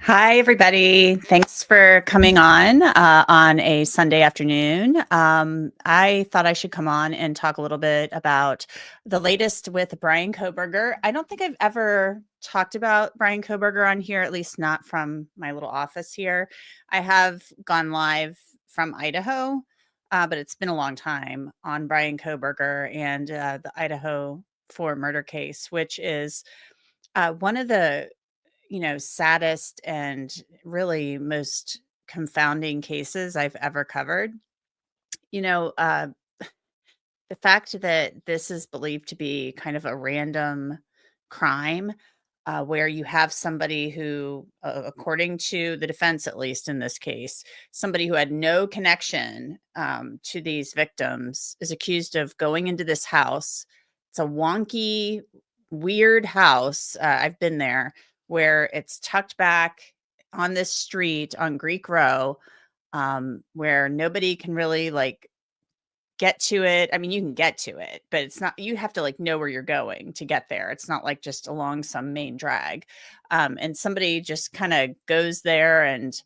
Hi, everybody. Thanks for coming on a Sunday afternoon. I thought I should come on and talk a little bit about the latest with Bryan Kohberger. I don't think I've ever talked about Bryan Kohberger on here, at least not from my little office here. I have gone live from Idaho, but it's been a long time on Bryan Kohberger and the Idaho 4 murder case, which is one of the saddest and really most confounding cases I've ever covered. You know, uh, the fact that this is believed to be kind of a random crime, where you have somebody who, according to the defense, at least in this case, somebody who had no connection to these victims is accused of going into this house. It's a wonky, weird house. I've been there where it's tucked back on this street on Greek Row, where nobody can really get to it. I mean, you can get to it, but it's not, you have to know where you're going to get there. It's not like just along some main drag. And somebody just kind of goes there and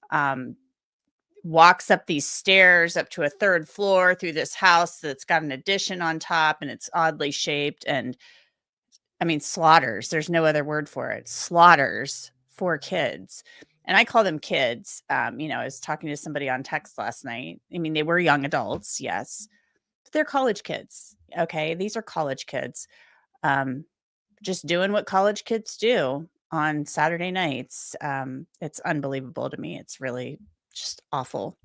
um, walks up these stairs up to a third floor through this house that's got an addition on top and it's oddly shaped. And I mean, slaughters, there's no other word for it. Slaughters 4 kids. And I call them kids. I was talking to somebody on text last night. I mean, they were young adults, yes, but they're college kids. Okay. These are college kids, um, just doing what college kids do on Saturday nights. It's unbelievable to me. It's really just awful.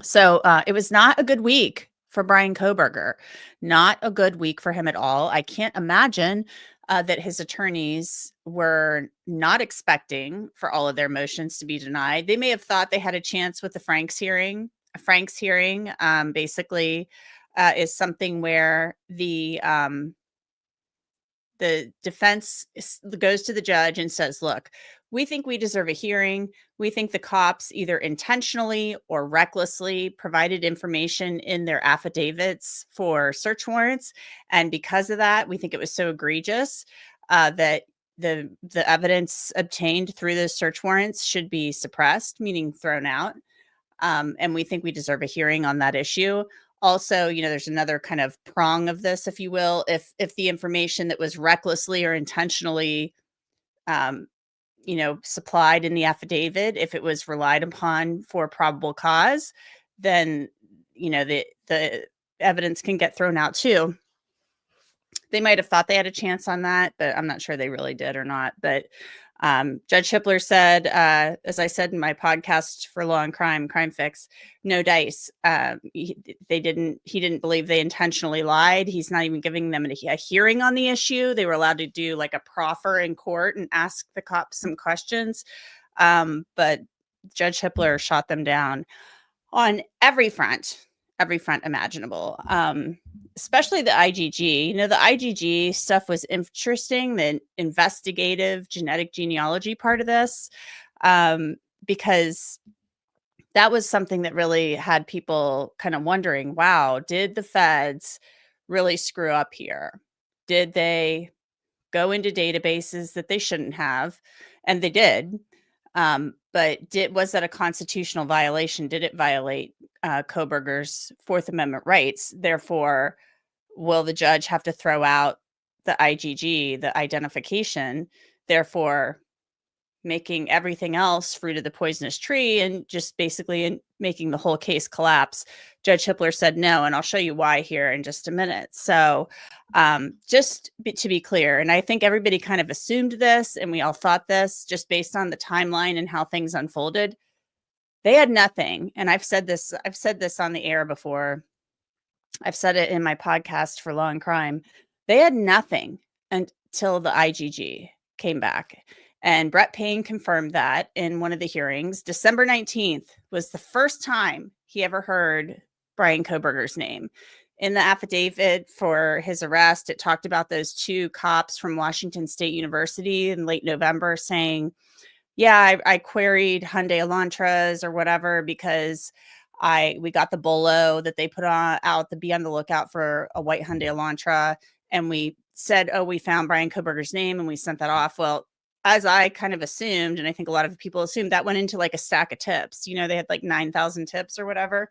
So it was not a good week for Bryan Kohberger. Not a good week for him at all. I can't imagine that his attorneys were not expecting for all of their motions to be denied. They may have thought they had a chance with the Franks hearing. A Franks hearing basically is something where the defense goes to the judge and says, look, we think we deserve a hearing. We think the cops either intentionally or recklessly provided information in their affidavits for search warrants. And because of that, we think it was so egregious that the evidence obtained through those search warrants should be suppressed, meaning thrown out. And we think we deserve a hearing on that issue. Also, there's another kind of prong of this, if you will. If the information that was recklessly or intentionally, um, supplied in the affidavit, if it was relied upon for probable cause, then the evidence can get thrown out too. They might have thought they had a chance on that, but I'm not sure they really did or not. But Judge Hippler said, as I said in my podcast for Law and Crime Fix, no dice. He didn't believe they intentionally lied. He's not even giving them a hearing on the issue. They were allowed to do like a proffer in court and ask the cops some questions. But Judge Hippler shot them down on every front imaginable, especially the IgG. The IgG stuff was interesting, the investigative genetic genealogy part of this, because that was something that really had people kind of wondering, wow, did the feds really screw up here? Did they go into databases that they shouldn't have? And they did. But was that a constitutional violation? Did it violate Kohberger's Fourth Amendment rights? Therefore, will the judge have to throw out the IgG, the identification, therefore making everything else fruit of the poisonous tree and just basically making the whole case collapse? Judge Hippler said no, and I'll show you why here in just a minute. So to be clear, and I think everybody kind of assumed this, and we all thought this just based on the timeline and how things unfolded. They had nothing, and I've said this on the air before. I've said it in my podcast for Law and Crime. They had nothing until the IgG came back. And Brett Payne confirmed that in one of the hearings. December 19th was the first time he ever heard Bryan Kohberger's name. In the affidavit for his arrest, it talked about those 2 cops from Washington State University in late November saying, yeah, I queried Hyundai Elantras or whatever because we got the bolo that they put out to be on the lookout for a white Hyundai Elantra. And we said, oh, we found Bryan Kohberger's name and we sent that off. Well, as I kind of assumed, and I think a lot of people assumed, that went into like a stack of tips. You know, they had like 9,000 tips or whatever.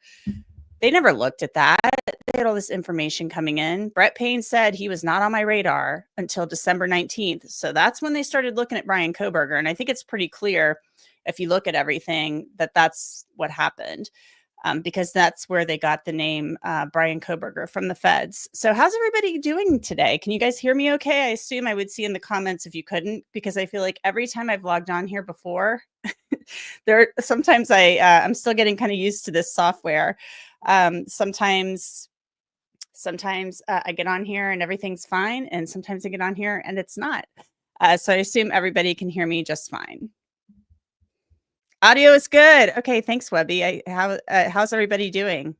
They never looked at that. They had all this information coming in. Brett Payne said he was not on my radar until December 19th. So that's when they started looking at Bryan Kohberger. And I think it's pretty clear, if you look at everything, that that's what happened, because that's where they got the name Bryan Kohberger, from the feds. So how's everybody doing today? Can you guys hear me okay? I assume I would see in the comments if you couldn't, because I feel like every time I've logged on here before, sometimes I'm still getting kind of used to this software. Sometimes I get on here and everything's fine, and sometimes I get on here and it's not. So I assume everybody can hear me just fine. Audio is good. Okay, thanks, Webby. How's everybody doing?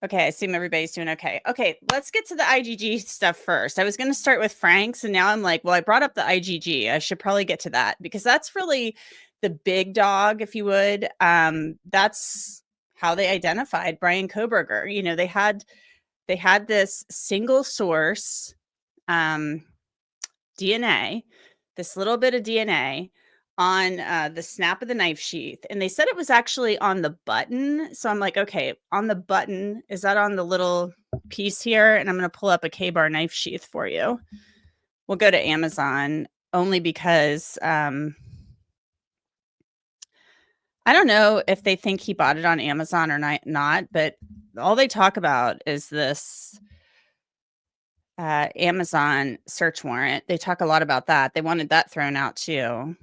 Okay, I assume everybody's doing okay. Okay, let's get to the IgG stuff first. I was going to start with Frank's, and now I'm like, well, I brought up the IgG. I should probably get to that, because that's really the big dog, if you would. That's how they identified Bryan Kohberger. You know, they had this single source DNA, this little bit of DNA on the snap of the knife sheath. And they said it was actually on the button. So I'm like, okay, on the button, is that on the little piece here? And I'm going to pull up a K-bar knife sheath for you. We'll go to Amazon, only because I don't know if they think he bought it on Amazon or not, but all they talk about is this Amazon search warrant. They talk a lot about that. They wanted that thrown out too.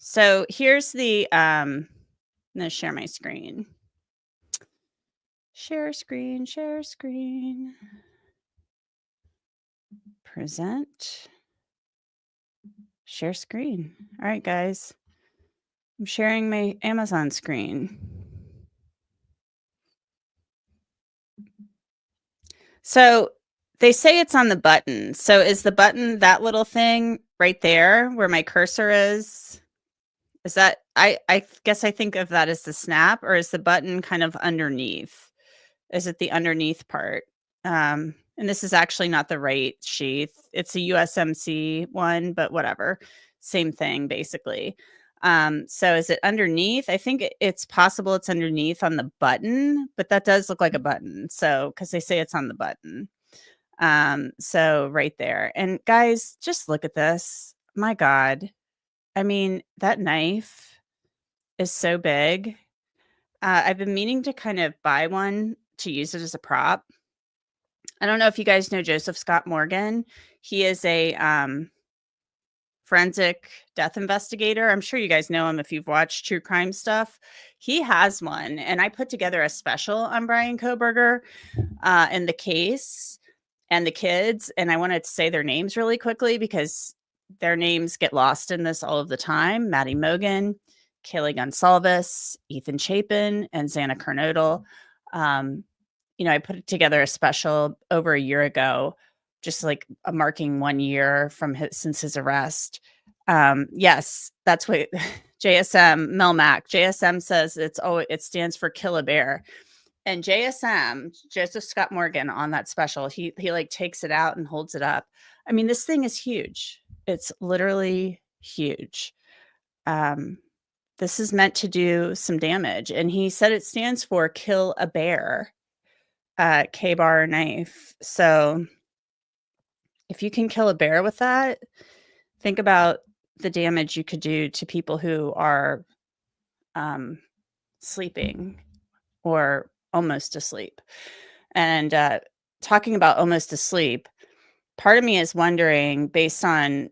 So here's the, I'm going to share my screen. Share screen, present, share screen. All right, guys, I'm sharing my Amazon screen. So they say it's on the button. So is the button that little thing right there where my cursor is? Is that, I guess I think of that as the snap, or is the button kind of underneath? Is it the underneath part? And this is actually not the right sheath. It's a USMC one, but whatever. Same thing, basically. So is it underneath? I think it's possible it's underneath on the button, but that does look like a button. So, because they say it's on the button. So right there. And guys, just look at this. My God. I mean, that knife is so big. I've been meaning to kind of buy one to use it as a prop. I don't know if you guys know Joseph Scott Morgan. He is a forensic death investigator. I'm sure you guys know him if you've watched true crime stuff. He has one, and I put together a special on Bryan Kohberger and the case and the kids. And I wanted to say their names really quickly, because their names get lost in this all of the time. Maddie Mogan, Kaylee Gonsalves, Ethan Chapin, and Xana Kernodle. You know, I put together a special over a year ago, just like marking 1 year from since his arrest. Yes, that's what JSM Melmac. JSM says it stands for Kill a Bear. And JSM, Joseph Scott Morgan, on that special, he like takes it out and holds it up. I mean, this thing is huge. It's literally huge. This is meant to do some damage. And he said it stands for Kill a Bear, K-bar knife. So if you can kill a bear with that, think about the damage you could do to people who are sleeping or almost asleep. And talking about almost asleep, part of me is wondering, based on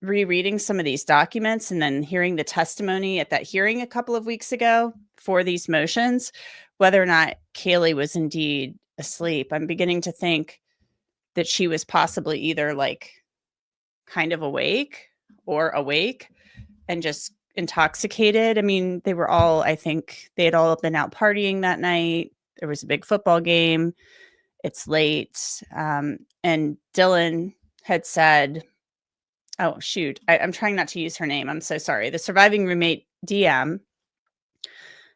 rereading some of these documents and then hearing the testimony at that hearing a couple of weeks ago for these motions, whether or not Kaylee was indeed asleep. I'm beginning to think that she was possibly either like kind of awake or awake and just intoxicated. I mean, they were all, I think they had all been out partying that night. There was a big football game. It's late. And Dylan had said, oh, shoot, I'm trying not to use her name. I'm so sorry. The surviving roommate, DM,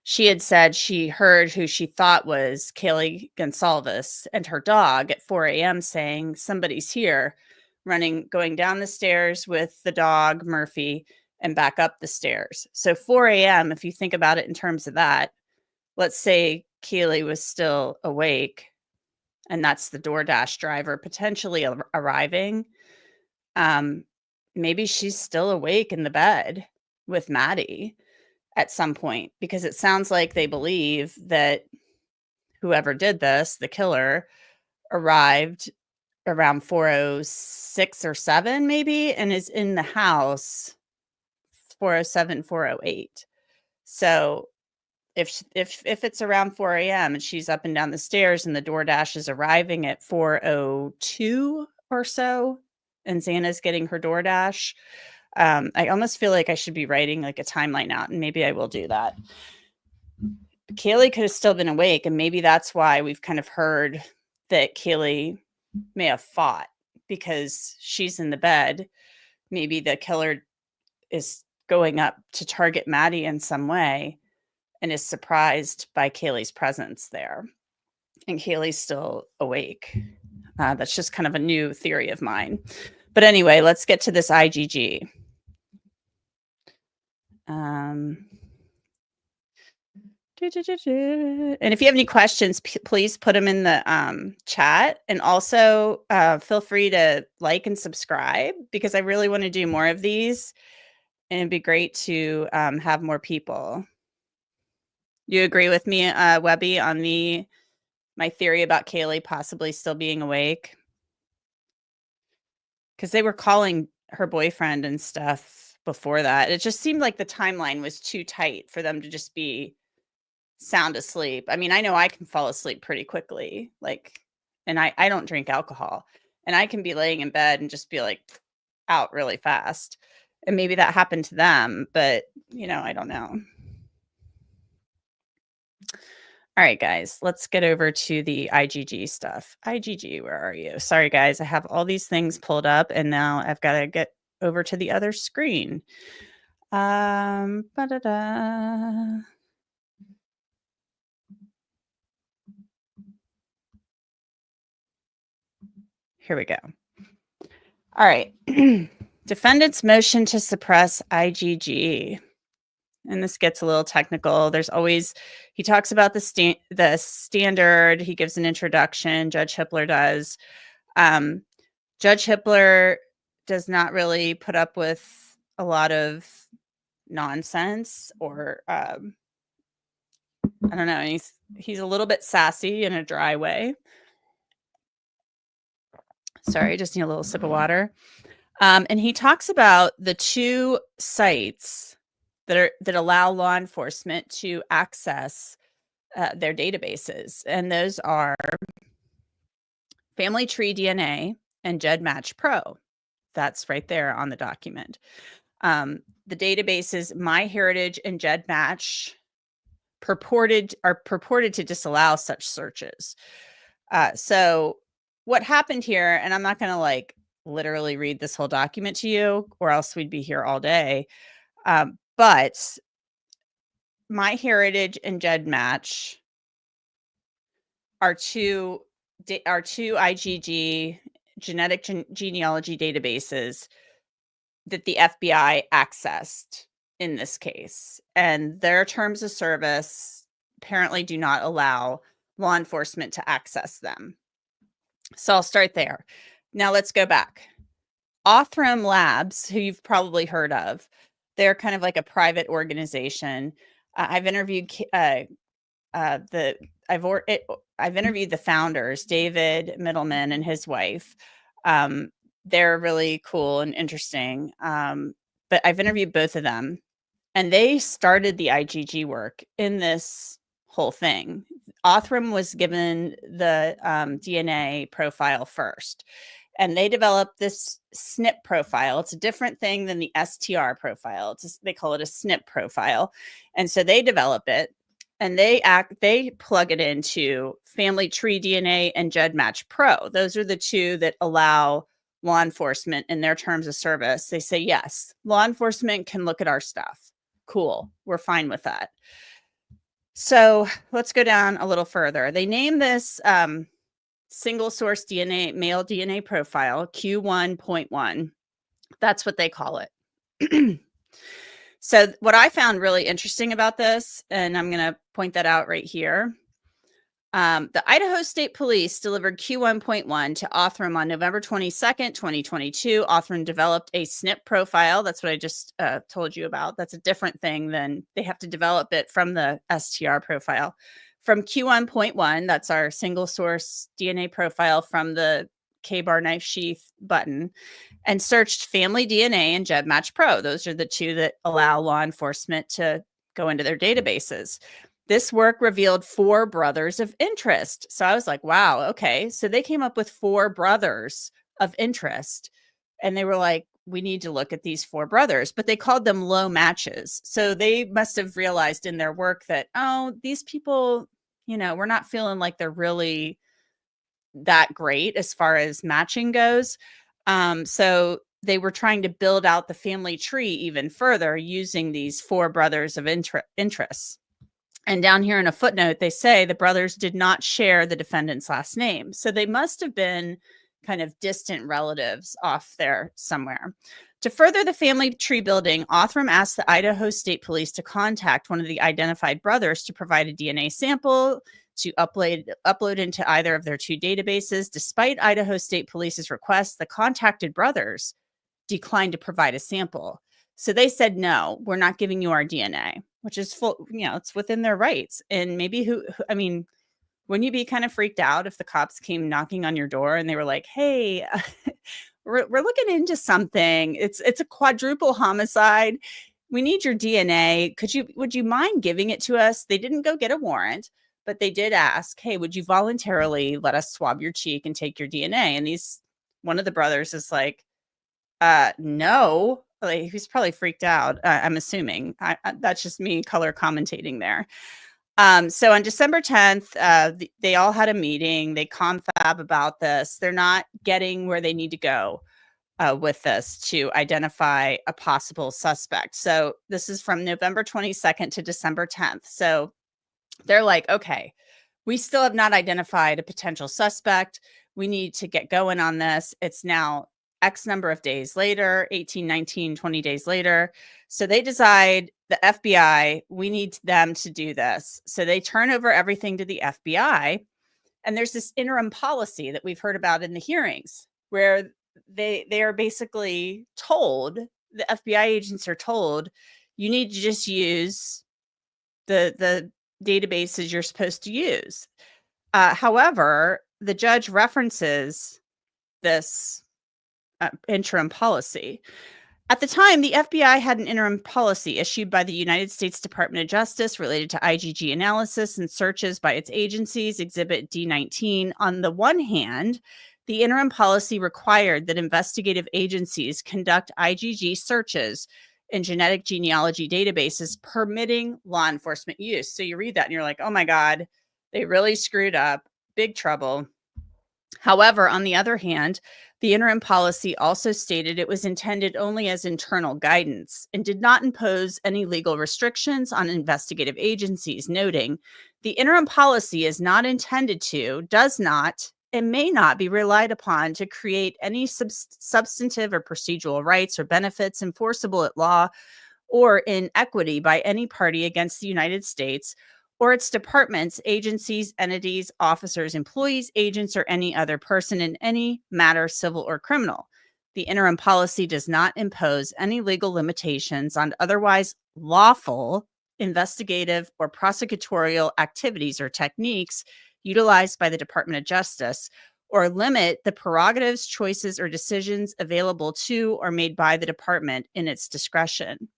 she had said she heard who she thought was Kaylee Gonsalves and her dog at 4 a.m. saying, somebody's here, going down the stairs with the dog, Murphy, and back up the stairs. So 4 a.m., if you think about it in terms of that, let's say Keely was still awake, and that's the DoorDash driver potentially arriving. Maybe she's still awake in the bed with Maddie at some point, because it sounds like they believe that whoever did this, the killer, arrived around 4:06 or 7 maybe, and is in the house 4:07, 4:08. So if it's around 4 a.m. and she's up and down the stairs and the DoorDash is arriving at 4:02 or so, and Xana's getting her DoorDash, I almost feel like I should be writing like a timeline out, and maybe I will do that. Kaylee could have still been awake, and maybe that's why we've kind of heard that Kaylee may have fought, because she's in the bed. Maybe the killer is going up to target Maddie in some way and is surprised by Kaylee's presence there, and Kaylee's still awake. That's just kind of a new theory of mine. But anyway, let's get to this IGG. And if you have any questions, please put them in the chat. And also feel free to like and subscribe, because I really want to do more of these. And it'd be great to have more people. You agree with me, Webby, on my theory about Kaylee possibly still being awake? Because they were calling her boyfriend and stuff before that. It just seemed like the timeline was too tight for them to just be sound asleep. I mean, I know I can fall asleep pretty quickly, and I don't drink alcohol, and I can be laying in bed and just be like out really fast. And maybe that happened to them, but I don't know. All right, guys, let's get over to the IGG stuff. IGG, where are you? Sorry, guys, I have all these things pulled up, and now I've got to get over to the other screen. Ba-da-da. Here we go. All right. Defendant's motion to suppress IGG. And this gets a little technical. He talks about the standard. He gives an introduction. Judge Hippler does. Judge Hippler does not really put up with a lot of nonsense, or I don't know. He's a little bit sassy in a dry way. Sorry, I just need a little sip of water. And he talks about the two sites that allow law enforcement to access their databases, and those are Family Tree DNA and GEDmatch Pro. That's right there on the document. The databases MyHeritage and GEDmatch are purported to disallow such searches. So what happened here, and I'm not going to literally read this whole document to you, or else we'd be here all day. But MyHeritage and GEDmatch are two IGG genetic genealogy databases that the FBI accessed in this case, and their terms of service apparently do not allow law enforcement to access them. So I'll start there. Now let's go back. Othram Labs, who you've probably heard of, they're kind of like a private organization. I've interviewed I've interviewed the founders, David Middleman and his wife. They're really cool and interesting. But I've interviewed both of them, and they started the IGG work in this whole thing. Othram was given the DNA profile first, and they developed this SNP profile. It's a different thing than the STR profile. They call it a SNP profile. And so they develop it, and they plug it into Family Tree DNA and GEDmatch Pro. Those are the two that allow law enforcement in their terms of service. They say, yes, law enforcement can look at our stuff. Cool. We're fine with that. So let's go down a little further. They name this single source DNA, male DNA profile, Q1.1. That's what they call it. So what I found really interesting about this, and I'm going to point that out right here. The Idaho State Police delivered Q1.1 to Othram on November 22nd, 2022. Othram developed a SNP profile. That's what I just told you about. That's a different thing than they have to develop it from the STR profile. From Q1.1, that's our single source DNA profile from the K-bar knife sheath button, and searched Family DNA and GEDmatch Pro. Those are the two that allow law enforcement to go into their databases. This work revealed 4 brothers of interest. So I was like, wow, okay. So they came up with 4 brothers of interest. And they were like, we need to look at these 4 brothers, but they called them low matches. So they must have realized in their work that, oh, these people, we're not feeling like they're really that great as far as matching goes. So they were trying to build out the family tree even further using these 4 brothers of interest. And down here in a footnote, they say the brothers did not share the defendant's last name. So they must have been kind of distant relatives off there somewhere. To further the family tree building, Othram asked the Idaho State Police to contact one of the identified brothers to provide a DNA sample to upload into either of their 2 databases. Despite Idaho State Police's request, the contacted brothers declined to provide a sample. So they said, no, we're not giving you our DNA, which is full, it's within their rights. And maybe wouldn't you be kind of freaked out if the cops came knocking on your door and they were like, hey, we're looking into something. It's a quadruple homicide. We need your DNA. Would you mind giving it to us? They didn't go get a warrant, but they did ask, hey, would you voluntarily let us swab your cheek and take your DNA? And one of the brothers is like, no. Like, he's probably freaked out. I'm assuming. That's just me color commentating there. So on December 10th, they all had a meeting. They confab about this. They're not getting where they need to go with this to identify a possible suspect. So this is from November 22nd to December 10th. So they're like, okay, we still have not identified a potential suspect. We need to get going on this. It's now X number of days later, 18, 19, 20 days later. So they decide, the FBI, we need them to do this. So they turn over everything to the FBI. And there's this interim policy that we've heard about in the hearings where they are basically told, the FBI agents are told, you need to just use the databases you're supposed to use. However, the judge references this interim policy. At the time, the FBI had an interim policy issued by the United States Department of Justice related to IgG analysis and searches by its agencies, Exhibit D19. On the one hand, the interim policy required that investigative agencies conduct IgG searches in genetic genealogy databases, permitting law enforcement use. So you read that and you're like, oh my God, they really screwed up. Big trouble. However, on the other hand, the interim policy also stated it was intended only as internal guidance and did not impose any legal restrictions on investigative agencies, noting the interim policy is not intended to, does not, and may not be relied upon to create any substantive or procedural rights or benefits enforceable at law or in equity by any party against the United States or its departments, agencies, entities, officers, employees, agents, or any other person in any matter, civil or criminal. The interim policy does not impose any legal limitations on otherwise lawful investigative or prosecutorial activities or techniques utilized by the Department of Justice, or limit the prerogatives, choices, or decisions available to or made by the department in its discretion.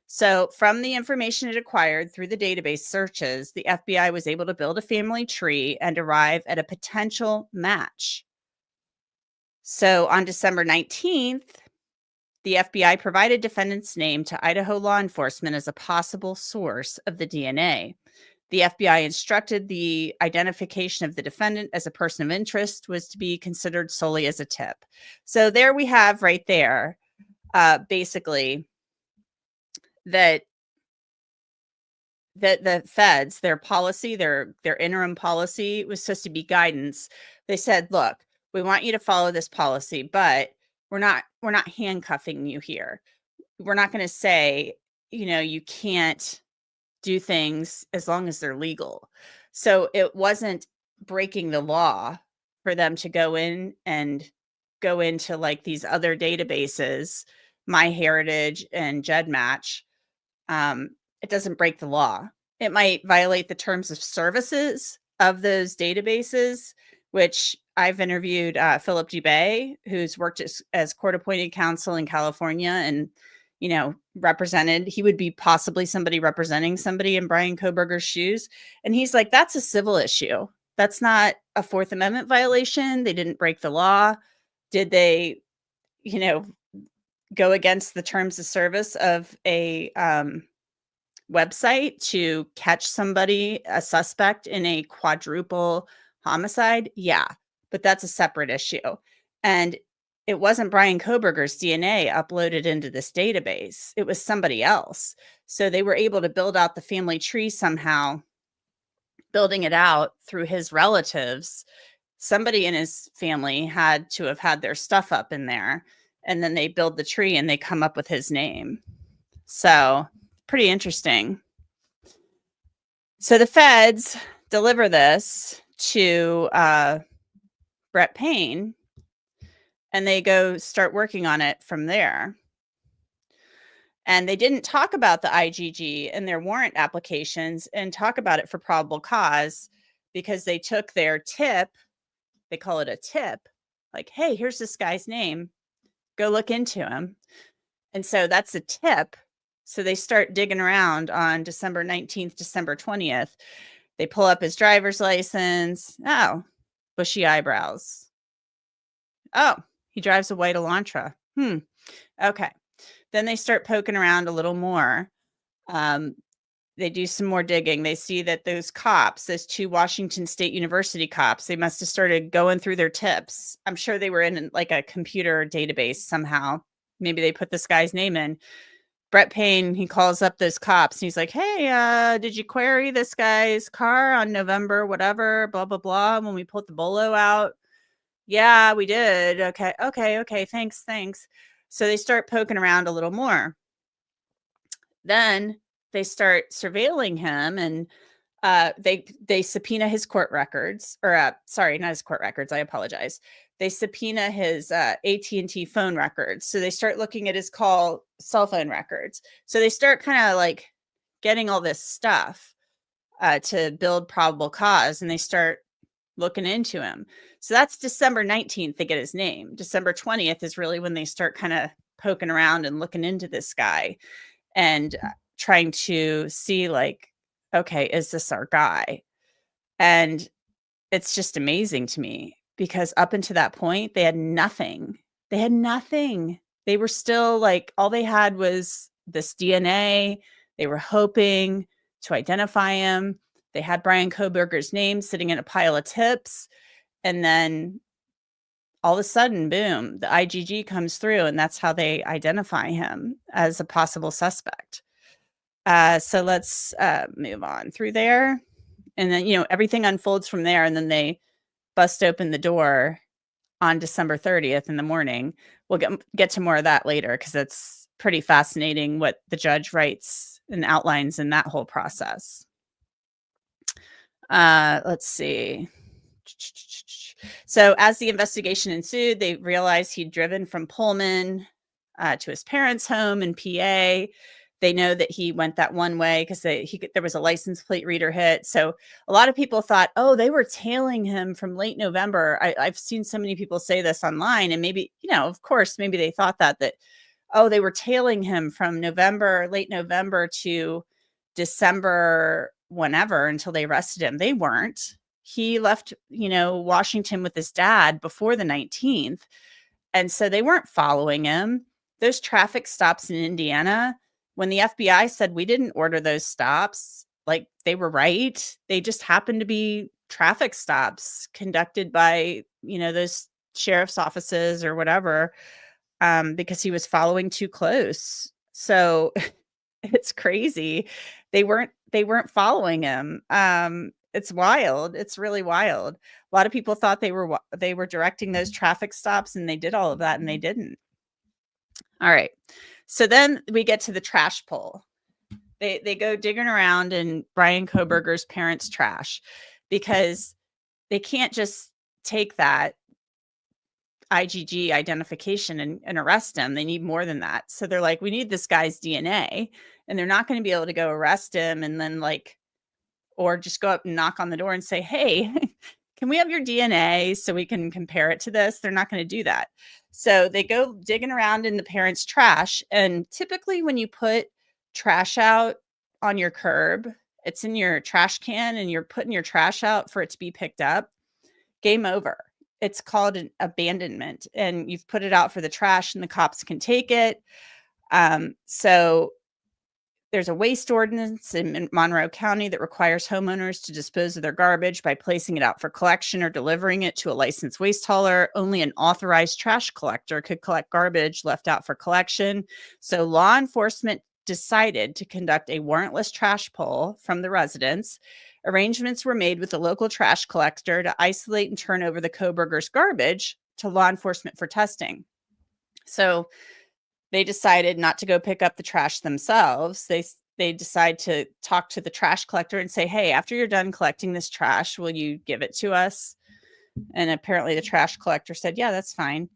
So from the information it acquired through the database searches, the FBI was able to build a family tree and arrive at a potential match. So on December 19th, the FBI provided defendant's name to Idaho law enforcement as a possible source of the DNA. The FBI instructed the identification of the defendant as a person of interest was to be considered solely as a tip. So there we have right there, basically, that the feds, their policy, their interim policy was supposed to be guidance. They said, look, we want you to follow this policy, but we're not handcuffing you here. We're not going to say, you can't do things as long as they're legal. So it wasn't breaking the law for them to go into like these other databases, MyHeritage and GEDmatch. It doesn't break the law. It might violate the terms of services of those databases, which I've interviewed Philip Dubay, who's worked as court-appointed counsel in California and, represented. He would be possibly somebody representing somebody in Bryan Kohberger's shoes. And he's like, that's a civil issue. That's not a Fourth Amendment violation. They didn't break the law. Did they, go against the terms of service of a website to catch somebody, a suspect in a quadruple homicide? Yeah, but that's a separate issue. And it wasn't Bryan Kohberger's DNA uploaded into this database. It was somebody else. So they were able to build out the family tree somehow, building it out through his relatives. Somebody in his family had to have had their stuff up in there. And then they build the tree and they come up with his name. So pretty interesting. So the feds deliver this to Brett Payne, and they go start working on it from there. And they didn't talk about the IGG in their warrant applications and talk about it for probable cause because they took their tip, they call it a tip, like, hey, here's this guy's name. Go look into him. And so that's a tip. So they start digging around on December 19th, December 20th. They pull up his driver's license. Oh, bushy eyebrows. Oh, he drives a white Elantra. Okay. Then they start poking around a little more. They do some more digging. They see that those cops, those two Washington State University cops, they must have started going through their tips. I'm sure they were in like a computer database somehow. Maybe they put this guy's name in. Brett Payne, he calls up those cops and he's like, hey, did you query this guy's car on November, whatever, blah, blah, blah, when we pulled the bolo out? Yeah, we did. Okay. Thanks. So they start poking around a little more. Then they start surveilling him and they subpoena his court records, or sorry, not his court records. I apologize. They subpoena his AT&T phone records. So they start looking at his cell phone records. So they start kind of like getting all this stuff to build probable cause, and they start looking into him. So that's December 19th, they get his name. December 20th is really when they start kind of poking around and looking into this guy and trying to see like, okay, is this our guy? And it's just amazing to me because up until that point, they had nothing. They were still like, all they had was this DNA. They were hoping to identify him. They had Bryan Kohberger's name sitting in a pile of tips. And then all of a sudden, boom, the IGG comes through, and that's how they identify him as a possible suspect. So let's move on through there. And then, everything unfolds from there. And then they bust open the door on December 30th in the morning. We'll get to more of that later because it's pretty fascinating what the judge writes and outlines in that whole process. Let's see. So as the investigation ensued, they realized he'd driven from Pullman to his parents' home in PA. They know that he went that one way because there was a license plate reader hit. So a lot of people thought, oh, they were tailing him from late November. I've seen so many people say this online, and maybe, of course, maybe they thought that, oh, they were tailing him from late November to December, whenever, until they arrested him. They weren't. He left, Washington with his dad before the 19th. And so they weren't following him. Those traffic stops in Indiana, when the FBI said we didn't order those stops, like they were right. They just happened to be traffic stops conducted by, those sheriff's offices or whatever, because he was following too close. So it's crazy. they weren't following him. It's wild. It's really wild. A lot of people thought they were directing those traffic stops, and they did all of that, and they didn't. All right. So then we get to the trash pull. They go digging around in Bryan Kohberger's parents' trash because they can't just take that IgG identification and arrest him. They need more than that. So they're like, we need this guy's DNA, and they're not going to be able to go arrest him and then or just go up and knock on the door and say, hey, can we have your DNA so we can compare it to this? They're not going to do that. So they go digging around in the parents' trash. And typically when you put trash out on your curb, it's in your trash can and you're putting your trash out for it to be picked up. Game over. It's called an abandonment, and you've put it out for the trash and the cops can take it. So there's a waste ordinance in Monroe County that requires homeowners to dispose of their garbage by placing it out for collection or delivering it to a licensed waste hauler. Only an authorized trash collector could collect garbage left out for collection. So law enforcement decided to conduct a warrantless trash pull from the residents. Arrangements were made with the local trash collector to isolate and turn over the Kohberger's garbage to law enforcement for testing. So they decided not to go pick up the trash themselves. They decide to talk to the trash collector and say, hey, after you're done collecting this trash, will you give it to us? And apparently the trash collector said, yeah, that's fine.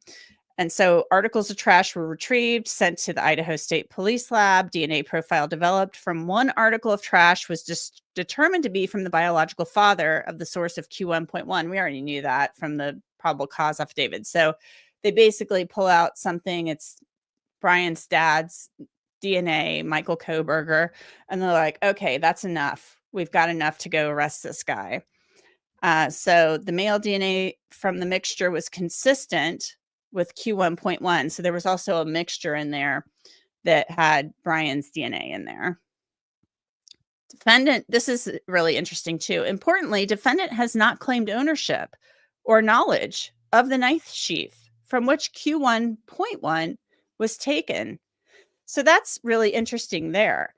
And so articles of trash were retrieved, sent to the Idaho State Police Lab. DNA profile developed from one article of trash was just determined to be from the biological father of the source of Q1.1. We already knew that from the probable cause affidavit. So they basically pull out something. It's Brian's dad's DNA, Michael Kohberger, and they're like, okay, that's enough. We've got enough to go arrest this guy. So the male DNA from the mixture was consistent with Q1.1. So there was also a mixture in there that had Brian's DNA in there. Defendant, this is really interesting too. Importantly, defendant has not claimed ownership or knowledge of the knife sheath from which Q1.1 was taken. So that's really interesting there.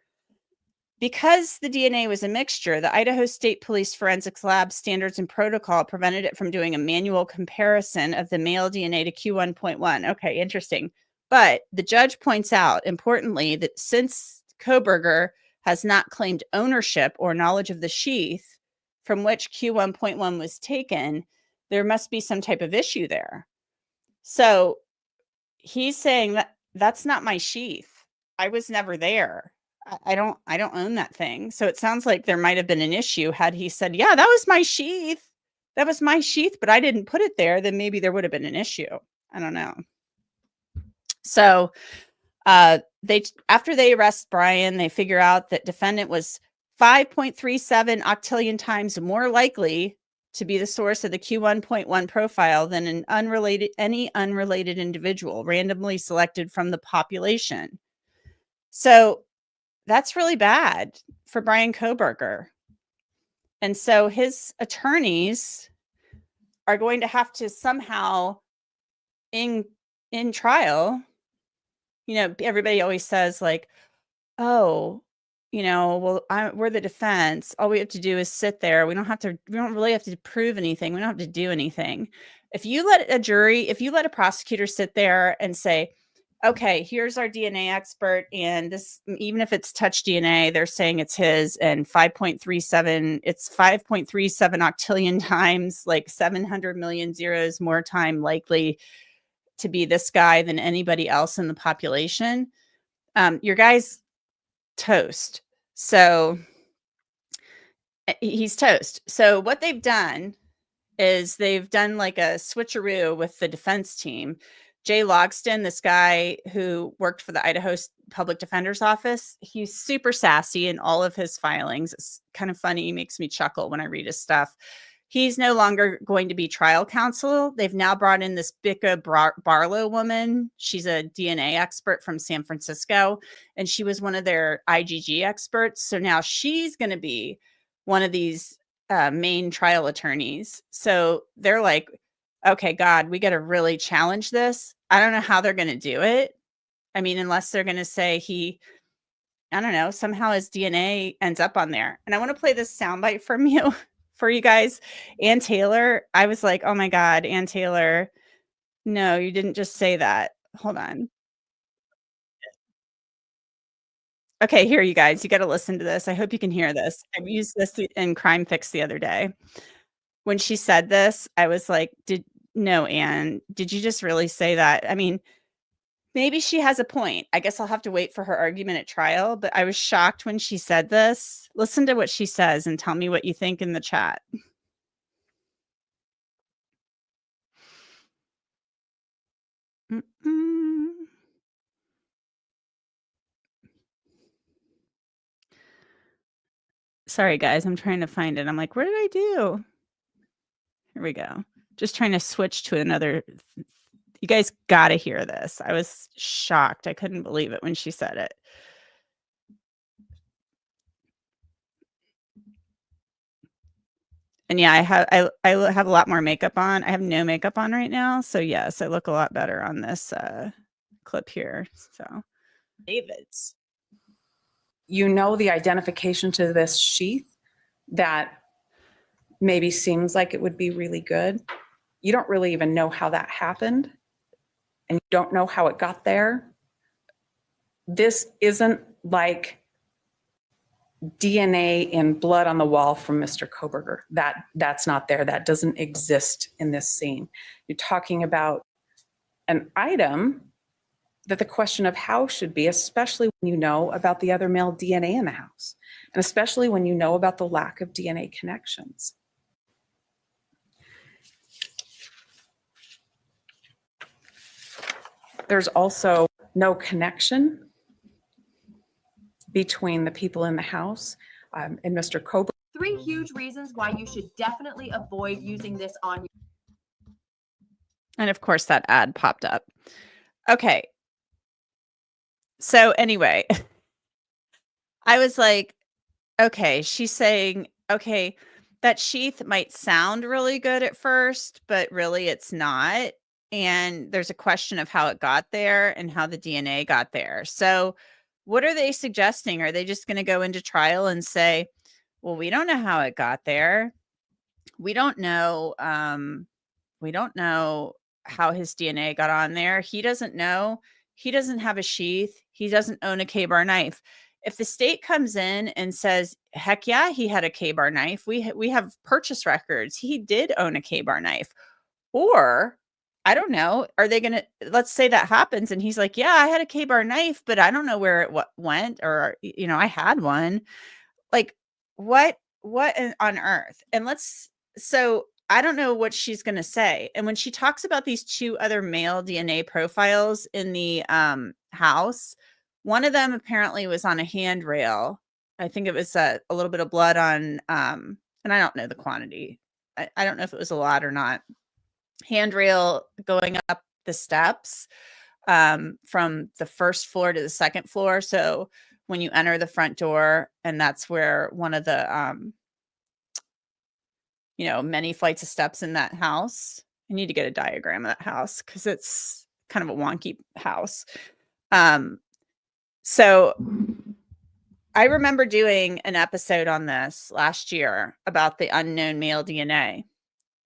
Because the DNA was a mixture, the Idaho State Police Forensics Lab standards and protocol prevented it from doing a manual comparison of the male DNA to Q1.1. Okay, interesting. But the judge points out, importantly, that since Kohberger has not claimed ownership or knowledge of the sheath from which Q1.1 was taken, there must be some type of issue there. So he's saying that that's not my sheath. I was never there. I don't own that thing. So it sounds like there might have been an issue had he said, yeah, that was my sheath. That was my sheath, but I didn't put it there. Then maybe there would have been an issue. I don't know. So after they arrest Bryan, they figure out that defendant was 5.37 octillion times more likely to be the source of the Q1.1 profile than any unrelated individual randomly selected from the population. So that's really bad for Bryan Kohberger. And so his attorneys are going to have to somehow in trial, everybody always says like, oh, well, we're the defense. All we have to do is sit there. We don't really have to prove anything. We don't have to do anything. If you let a prosecutor sit there and say, okay, here's our DNA expert, and this, even if it's touch DNA, they're saying it's his, and 5.37, it's 5.37 octillion times, like 700 million zeros more time likely to be this guy than anybody else in the population. Your guy's toast. So he's toast. So what they've done is they've done like a switcheroo with the defense team. Jay Logston, this guy who worked for the Idaho Public Defender's Office, he's super sassy in all of his filings. It's kind of funny. He makes me chuckle when I read his stuff. He's no longer going to be trial counsel. They've now brought in this Bicca Barlow woman. She's a DNA expert from San Francisco, and she was one of their IgG experts. So now she's going to be one of these main trial attorneys. So they're like, okay, God, we got to really challenge this. I don't know how they're going to do it. I mean, unless they're going to say he I don't know, somehow his DNA ends up on there. And I want to play this soundbite from you for you guys. Ann Taylor, I was like, oh my God, Ann Taylor. No, you didn't just say that. Hold on. Okay, here, you guys, you got to listen to this. I hope you can hear this. I used this in Crime Fix the other day. When she said this, I was like, no, Anne, did you just really say that? I mean, maybe she has a point. I guess I'll have to wait for her argument at trial, but I was shocked when she said this. Listen to what she says and tell me what you think in the chat. Mm-mm. Sorry, guys, I'm trying to find it. I'm like, what did I do? Here we go. Just trying to switch to another. You guys got to hear this. I was shocked. I couldn't believe it when she said it. And yeah, I have a lot more makeup on. I have no makeup on right now, so yes, I look a lot better on this clip here. So, David's. You know, the identification to this sheath that maybe seems like it would be really good. You don't really even know how that happened, and you don't know how it got there. This isn't like DNA in blood on the wall from Mr. Kohberger. That's not there. That doesn't exist in this scene. You're talking about an item that the question of how should be, especially when you know about the other male DNA in the house, and especially when you know about the lack of DNA connections. There's also no connection between the people in the house and Mr. Kohberger. 3 huge reasons why you should definitely avoid using this on your. And of course, that ad popped up. Okay. So anyway, I was like, okay, she's saying, okay, that sheath might sound really good at first, but really it's not. And there's a question of how it got there and how the DNA got there. So what are they suggesting? Are they just going to go into trial and say, well, we don't know how it got there. We don't know. We don't know how his DNA got on there. He doesn't know. He doesn't have a sheath. He doesn't own a K-bar knife. If the state comes in and says, heck yeah, he had a K-bar knife. We have purchase records. He did own a K-bar knife. Or I don't know. Are they going to, let's say that happens. And he's like, yeah, I had a K-bar knife, but I don't know where it went. Or, I had one. Like, what on earth? And so I don't know what she's going to say. And when she talks about these 2 other male DNA profiles in the house, one of them apparently was on a handrail. I think it was a little bit of blood on, and I don't know the quantity. I don't know if it was a lot or not. Handrail going up the steps from the first floor to the second floor. So when you enter the front door, and that's where one of the many flights of steps in that house. I need to get a diagram of that house because it's kind of a wonky house. So I remember doing an episode on this last year about the unknown male DNA.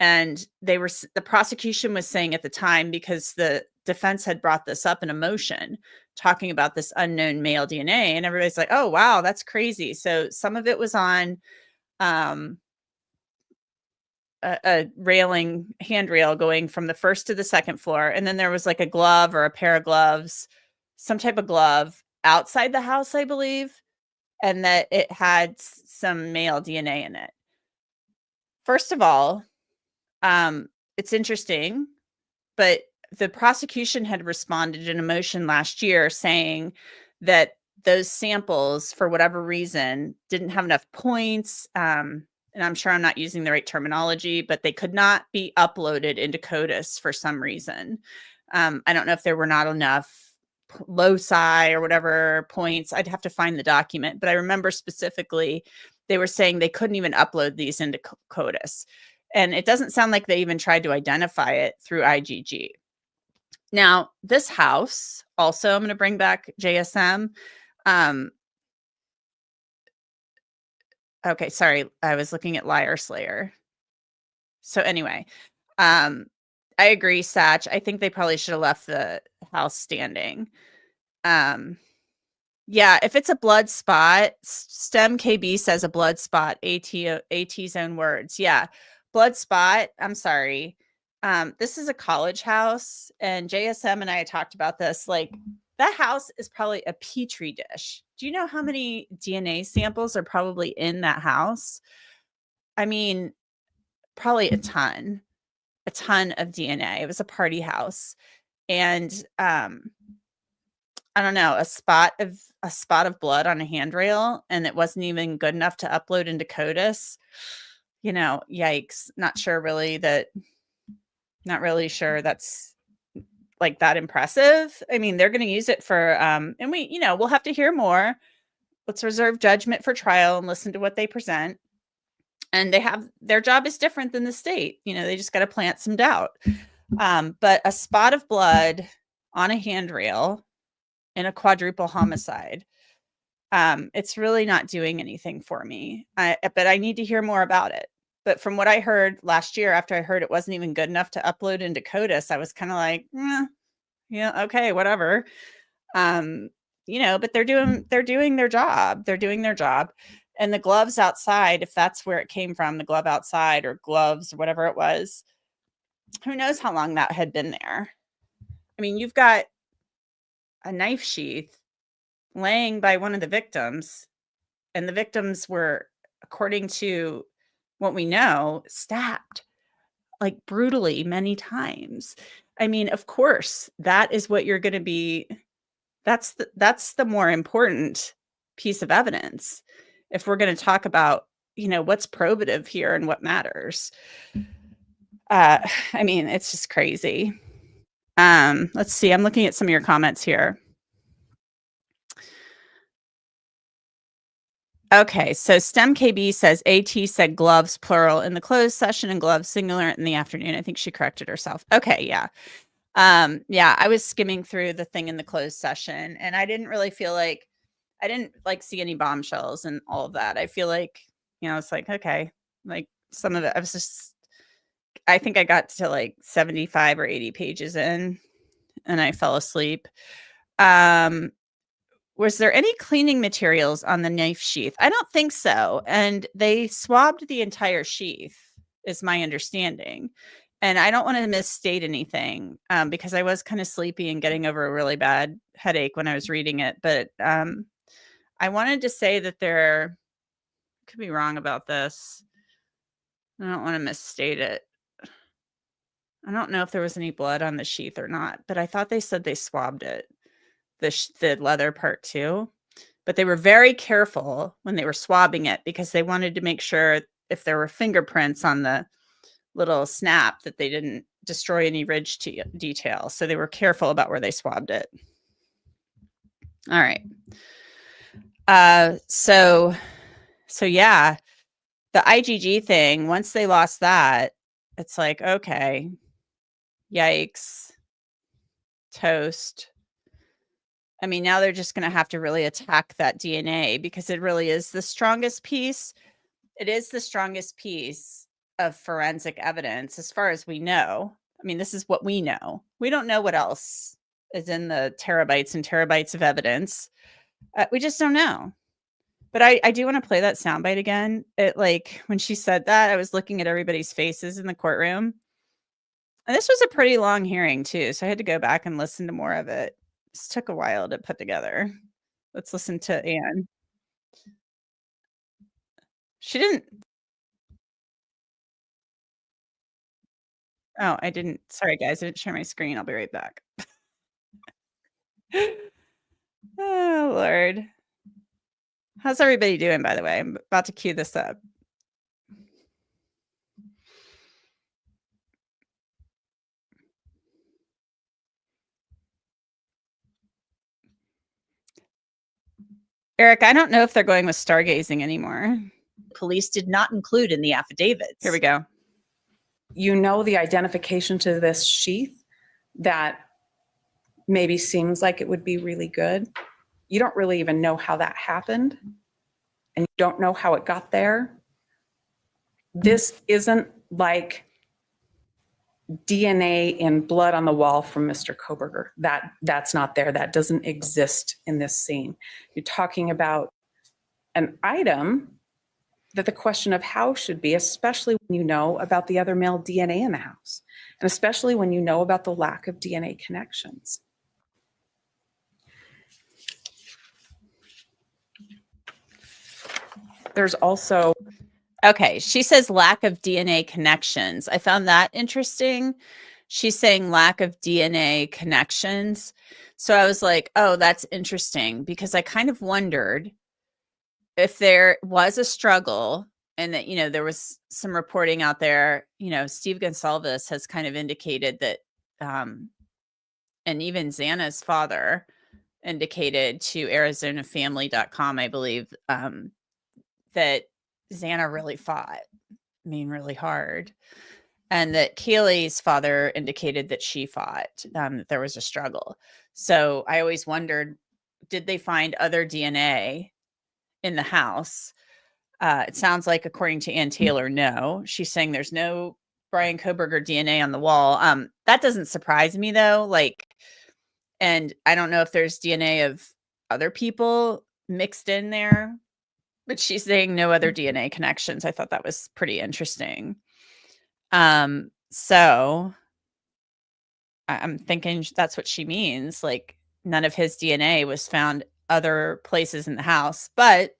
And the prosecution was saying at the time, because the defense had brought this up in a motion, talking about this unknown male DNA, and everybody's like, oh, wow, that's crazy. So some of it was on a handrail going from the first to the second floor. And then there was like a glove or a pair of gloves, some type of glove outside the house, I believe, and that it had some male DNA in it. First of all, it's interesting, but the prosecution had responded in a motion last year saying that those samples, for whatever reason, didn't have enough points. And I'm sure I'm not using the right terminology, but they could not be uploaded into CODIS for some reason. I don't know if there were not enough loci or whatever points. I'd have to find the document, but I remember specifically they were saying they couldn't even upload these into CODIS. And it doesn't sound like they even tried to identify it through IgG. Now, this house, also, I'm going to bring back JSM. Okay, sorry. I was looking at Liar Slayer. So anyway, I agree, Satch. I think they probably should have left the house standing. Yeah, if it's a blood spot, STEM KB says a blood spot, AT's own words. Yeah, blood spot. I'm sorry. This is a college house, and JSM and I talked about this. Like, that house is probably a petri dish. Do you know how many DNA samples are probably in that house? I mean, probably a ton of DNA. It was a party house. And I don't know, a spot of blood on a handrail, and it wasn't even good enough to upload into CODIS. You know, yikes. Not really sure that's like that impressive. I mean, they're going to use it for and we'll have to hear more. Let's reserve judgment for trial and listen to what they present. And their job is different than the state. They just got to plant some doubt. But a spot of blood on a handrail in a quadruple homicide, it's really not doing anything for me. But I need to hear more about it. But from what I heard last year, after I heard it wasn't even good enough to upload into CODIS, I was kind of like, yeah, okay, whatever. But they're doing their job. They're doing their job. And the gloves outside, if that's where it came from, the glove outside or gloves or whatever it was, who knows how long that had been there. I mean, you've got a knife sheath laying by one of the victims, and the victims were, according to what we know, stabbed like brutally many times. I mean, of course, that is what you're going to be. That's the more important piece of evidence if we're going to talk about, what's probative here and what matters. I mean, it's just crazy. Let's see. I'm looking at some of your comments here. Okay, so STEM KB says AT said gloves plural in the closed session and gloves singular in the afternoon. I think she corrected herself. Okay, yeah. Yeah, I was skimming through the thing in the closed session, and I didn't really feel like see any bombshells and all of that. I feel like, it's like, okay, like some of it, I think I got to like 75 or 80 pages in and I fell asleep. Was there any cleaning materials on the knife sheath? I don't think so. And they swabbed the entire sheath, is my understanding. And I don't want to misstate anything because I was kind of sleepy and getting over a really bad headache when I was reading it. But I wanted to say that there could be wrong about this. I don't want to misstate it. I don't know if there was any blood on the sheath or not, but I thought they said they swabbed it, the leather part too. But they were very careful when they were swabbing it because they wanted to make sure if there were fingerprints on the little snap that they didn't destroy any ridge detail. So they were careful about where they swabbed it. All right. So yeah, the IgG thing, once they lost that, it's like, okay, yikes, toast. I mean, now they're just going to have to really attack that DNA because it really is the strongest piece. It is the strongest piece of forensic evidence as far as we know. I mean, this is what we know. We don't know what else is in the terabytes and terabytes of evidence. We just don't know. But I do want to play that soundbite again. It, like, when she said that, I was looking at everybody's faces in the courtroom. And this was a pretty long hearing too, so I had to go back and listen to more of it. This took a while to put together. Let's listen to Anne. She didn't. Oh, I didn't. Sorry, guys. I didn't share my screen. I'll be right back. Oh, Lord. How's everybody doing, by the way? I'm about to cue this up. Eric, I don't know if they're going with stargazing anymore. Police did not include in the affidavits. Here we go. You know, the identification to this sheath that maybe seems like it would be really good. You don't really even know how that happened. and you don't know how it got there, this isn't like DNA in blood on the wall from Mr. Kohberger. That's not there. That doesn't exist in this scene. You're talking about an item that the question of how should be, especially when you know about the other male DNA in the house, and especially when you know about the lack of DNA connections. There's also, Okay, she says lack of DNA connections. I found that interesting. She's saying lack of DNA connections. So I was like, oh, that's interesting, because I kind of wondered if there was a struggle and that, there was some reporting out there. Steve Gonsalves has kind of indicated that, and even Xana's father indicated to ArizonaFamily.com, I believe, that Xana really fought, really hard. And that Kaylee's father indicated that she fought, that there was a struggle. So I always wondered, did they find other DNA in the house? It sounds like, according to Ann Taylor, no. She's saying there's no Bryan Kohberger DNA on the wall. That doesn't surprise me, though. And I don't know if there's DNA of other people mixed in there, but she's saying no other DNA connections. I thought that was pretty interesting. So I'm thinking that's what she means. Like, none of his DNA was found other places in the house. But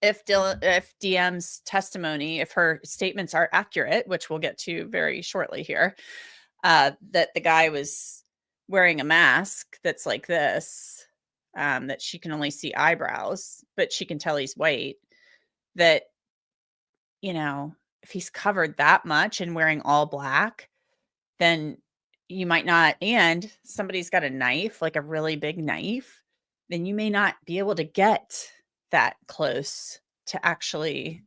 if DM's testimony, if her statements are accurate, which we'll get to very shortly here, that the guy was wearing a mask that's like this, that she can only see eyebrows, but she can tell he's white, that, if he's covered that much and wearing all black, then you might not, and somebody's got a knife, like a really big knife, then you may not be able to get that close to actually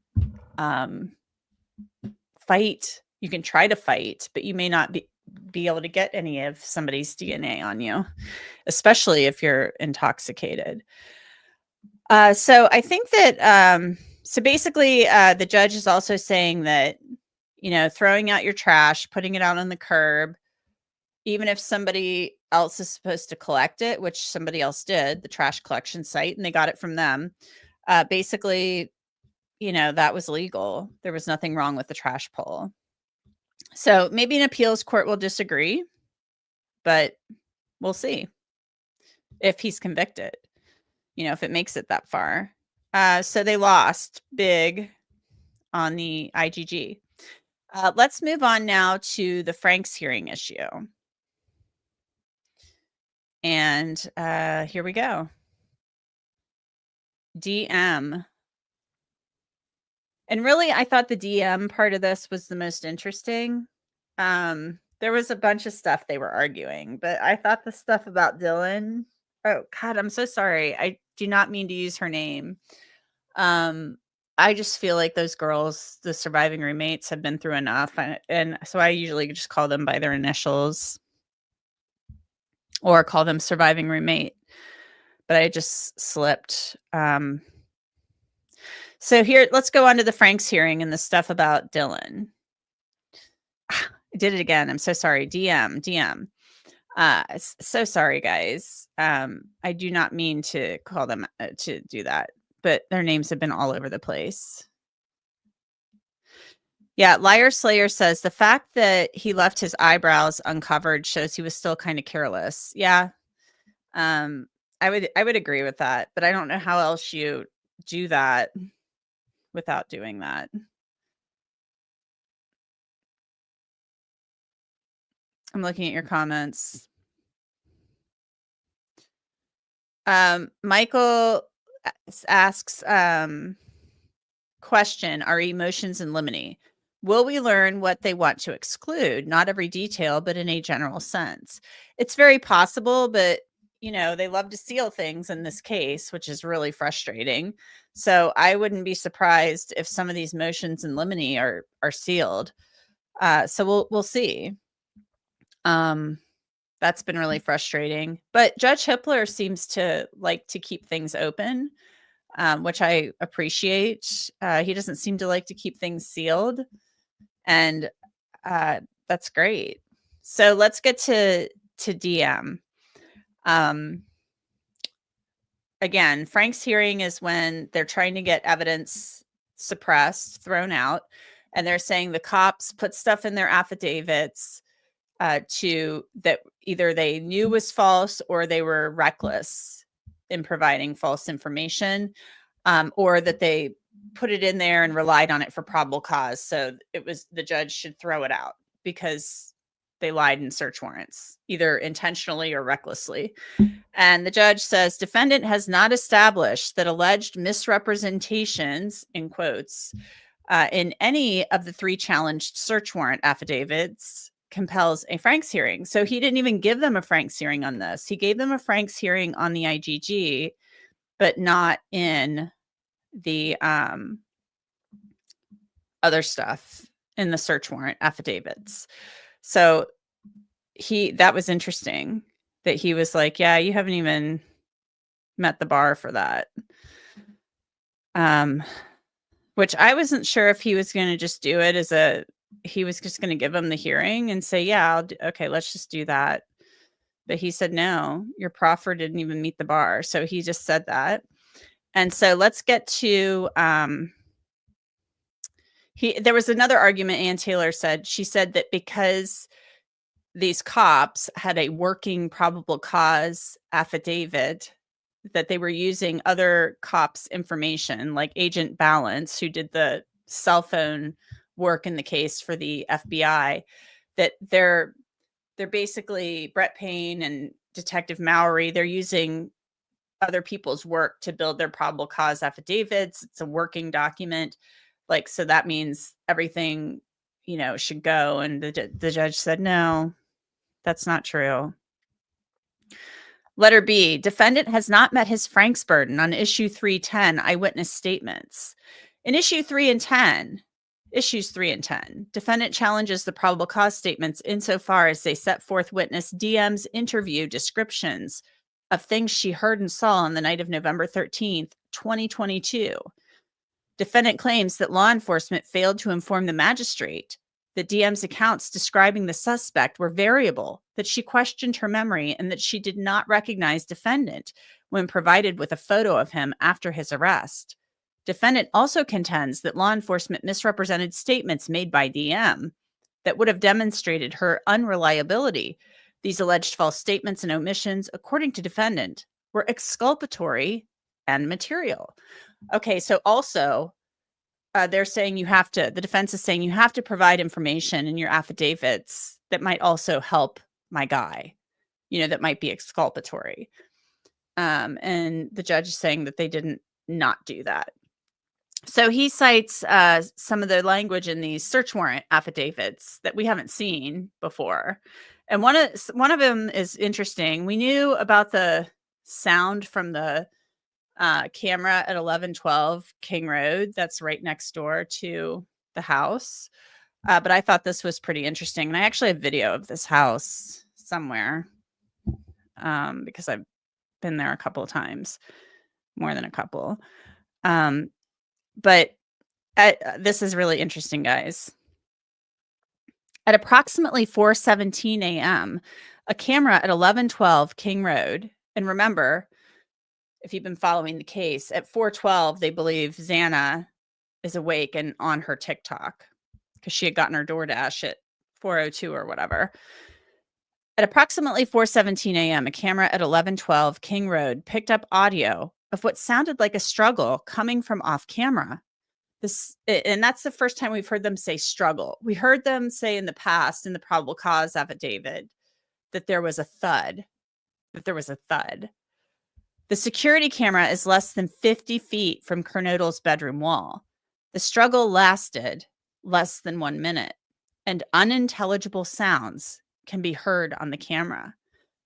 fight. You can try to fight, but you may not be able to get any of somebody's DNA on you, especially if you're intoxicated. So I think that, so basically, the judge is also saying that, throwing out your trash, putting it out on the curb, even if somebody else is supposed to collect it, which somebody else did, the trash collection site, and they got it from them, basically, that was legal. There was nothing wrong with the trash pull. So maybe an appeals court will disagree, but we'll see if he's convicted, if it makes it that far. So they lost big on the IGG. Let's move on now to the Franks hearing issue. And here we go. DM. And really, I thought the DM part of this was the most interesting. There was a bunch of stuff they were arguing, but I thought the stuff about Dylan. Oh, God, I'm so sorry. I do not mean to use her name. I just feel like those girls, the surviving roommates, have been through enough. And so I usually just call them by their initials or call them surviving roommate. But I just slipped. So here, let's go on to the Franks hearing and the stuff about Dylan. I did it again. I'm so sorry. DM. So sorry, guys. I do not mean to call them to do that, but their names have been all over the place. Yeah, Liar Slayer says the fact that he left his eyebrows uncovered shows he was still kind of careless. Yeah. I would agree with that, but I don't know how else you do that without doing that. I'm looking at your comments. Michael asks, question, are emotions in limine? Will we learn what they want to exclude? Not every detail, but in a general sense. It's very possible, but they love to seal things in this case, which is really frustrating. So I wouldn't be surprised if some of these motions in limine are sealed. So we'll see. That's been really frustrating. But Judge Hippler seems to like to keep things open. which I appreciate. He doesn't seem to like to keep things sealed, and that's great. So let's get to DM. Again, Frank's hearing is when they're trying to get evidence suppressed, thrown out, and they're saying the cops put stuff in their affidavits to that either they knew was false or they were reckless in providing false information, or that they put it in there and relied on it for probable cause. So it was the judge should throw it out because they lied in search warrants, either intentionally or recklessly. And the judge says defendant has not established that alleged misrepresentations, in quotes, in any of the 3 challenged search warrant affidavits compels a Franks hearing. So he didn't even give them a Franks hearing on this. He gave them a Franks hearing on the IGG, but not in the other stuff in the search warrant affidavits. So that was interesting that he was like, yeah, you haven't even met the bar for that. Which I wasn't sure if he was going to just do it he was just going to give him the hearing and say, yeah, okay, let's just do that. But he said, no, your proffer didn't even meet the bar. So he just said that. And so let's get to, there was another argument Ann Taylor said. She said that because these cops had a working probable cause affidavit, that they were using other cops' information, like Agent Balance, who did the cell phone work in the case for the FBI, that they're basically Brett Payne and Detective Mowry, they're using other people's work to build their probable cause affidavits. It's a working document. Like, so that means everything, should go. And the judge said, no, that's not true. Letter B, defendant has not met his Franks burden on issue 310 eyewitness statements. In issues 3 and 10, defendant challenges the probable cause statements insofar as they set forth witness DM's interview descriptions of things she heard and saw on the night of November 13th, 2022. Defendant claims that law enforcement failed to inform the magistrate that DM's accounts describing the suspect were variable, that she questioned her memory, and that she did not recognize defendant when provided with a photo of him after his arrest. Defendant also contends that law enforcement misrepresented statements made by DM that would have demonstrated her unreliability. These alleged false statements and omissions, according to defendant, were exculpatory and material. Okay, so also, they're saying the defense is saying you have to provide information in your affidavits that might also help my guy, that might be exculpatory. And the judge is saying that they didn't not do that. So he cites some of the language in these search warrant affidavits that we haven't seen before. And one of them is interesting. We knew about the sound from the camera at 1112 King Road. That's right next door to the house. But I thought this was pretty interesting. And I actually have video of this house somewhere because I've been there a couple of times, more than a couple. But this is really interesting, guys. At approximately 4:17 a.m., a camera at 1112 King Road, and remember, if you've been following the case, at 4:12, they believe Xana is awake and on her TikTok because she had gotten her DoorDash at 4:02 or whatever. At approximately 4:17 a.m., a camera at 1112 King Road picked up audio of what sounded like a struggle coming from off camera. And that's the first time we've heard them say struggle. We heard them say in the past in the probable cause affidavit that there was a thud. The security camera is less than 50 feet from Kernodle's bedroom wall. The struggle lasted less than 1 minute, and unintelligible sounds can be heard on the camera.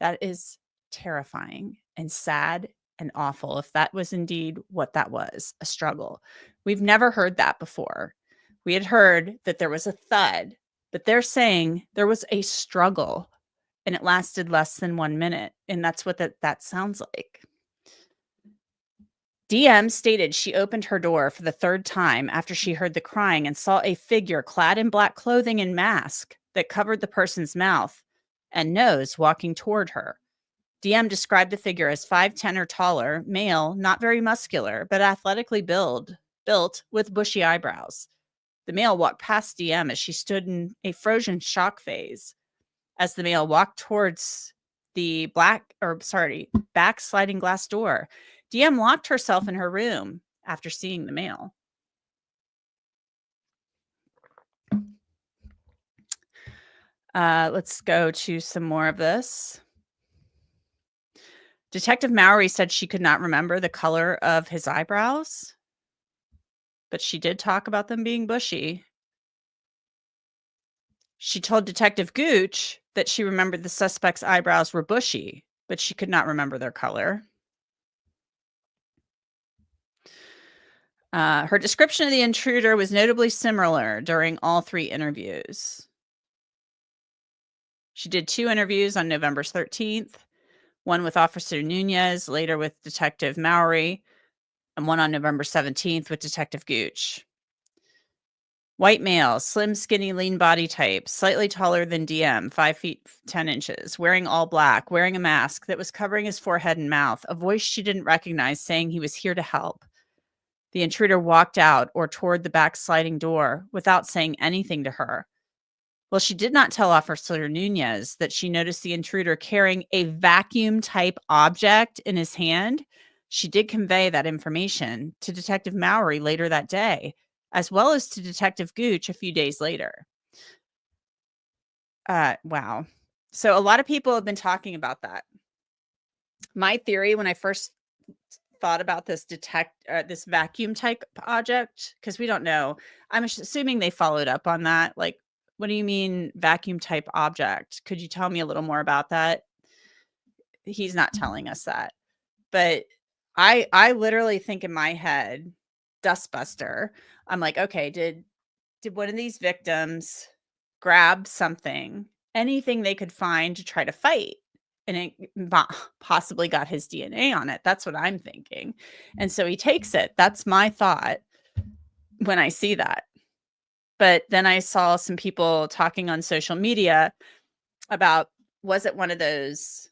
That is terrifying and sad and awful if that was indeed what that was, a struggle. We've never heard that before. We had heard that there was a thud, but they're saying there was a struggle and it lasted less than 1 minute. And that's what that sounds like. DM stated she opened her door for the third time after she heard the crying and saw a figure clad in black clothing and mask that covered the person's mouth and nose walking toward her. DM described the figure as 5'10" or taller, male, not very muscular, but athletically built with bushy eyebrows. The male walked past DM as she stood in a frozen shock phase. As the male walked towards the back sliding glass door, DM locked herself in her room after seeing the male. Let's go to some more of this. Detective Mowry said she could not remember the color of his eyebrows, but she did talk about them being bushy. She told Detective Gooch that she remembered the suspect's eyebrows were bushy, but she could not remember their color. Her description of the intruder was notably similar during all 3 interviews. She did 2 interviews on November 13th, one with Officer Nunez, later with Detective Mowry, and one on November 17th with Detective Gooch. White male, slim, skinny, lean body type, slightly taller than DM, 5 feet 10 inches, wearing all black, wearing a mask that was covering his forehead and mouth, a voice she didn't recognize saying he was here to help. The intruder walked out or toward the back sliding door without saying anything to her. Well, she did not tell Officer Nunez that she noticed the intruder carrying a vacuum-type object in his hand. She did convey that information to Detective Mowry later that day, as well as to Detective Gooch a few days later. Wow. So a lot of people have been talking about that. My theory when I first thought about this this vacuum type object, because we don't know, I'm assuming they followed up on that. Like, what do you mean vacuum type object? Could you tell me a little more about that? He's not telling us that. But I literally think in my head, dustbuster. I'm like, okay, did one of these victims grab something, anything they could find to try to fight? And it possibly got his DNA on it. That's what I'm thinking. And so he takes it. That's my thought when I see that. But then I saw some people talking on social media about, was it one of those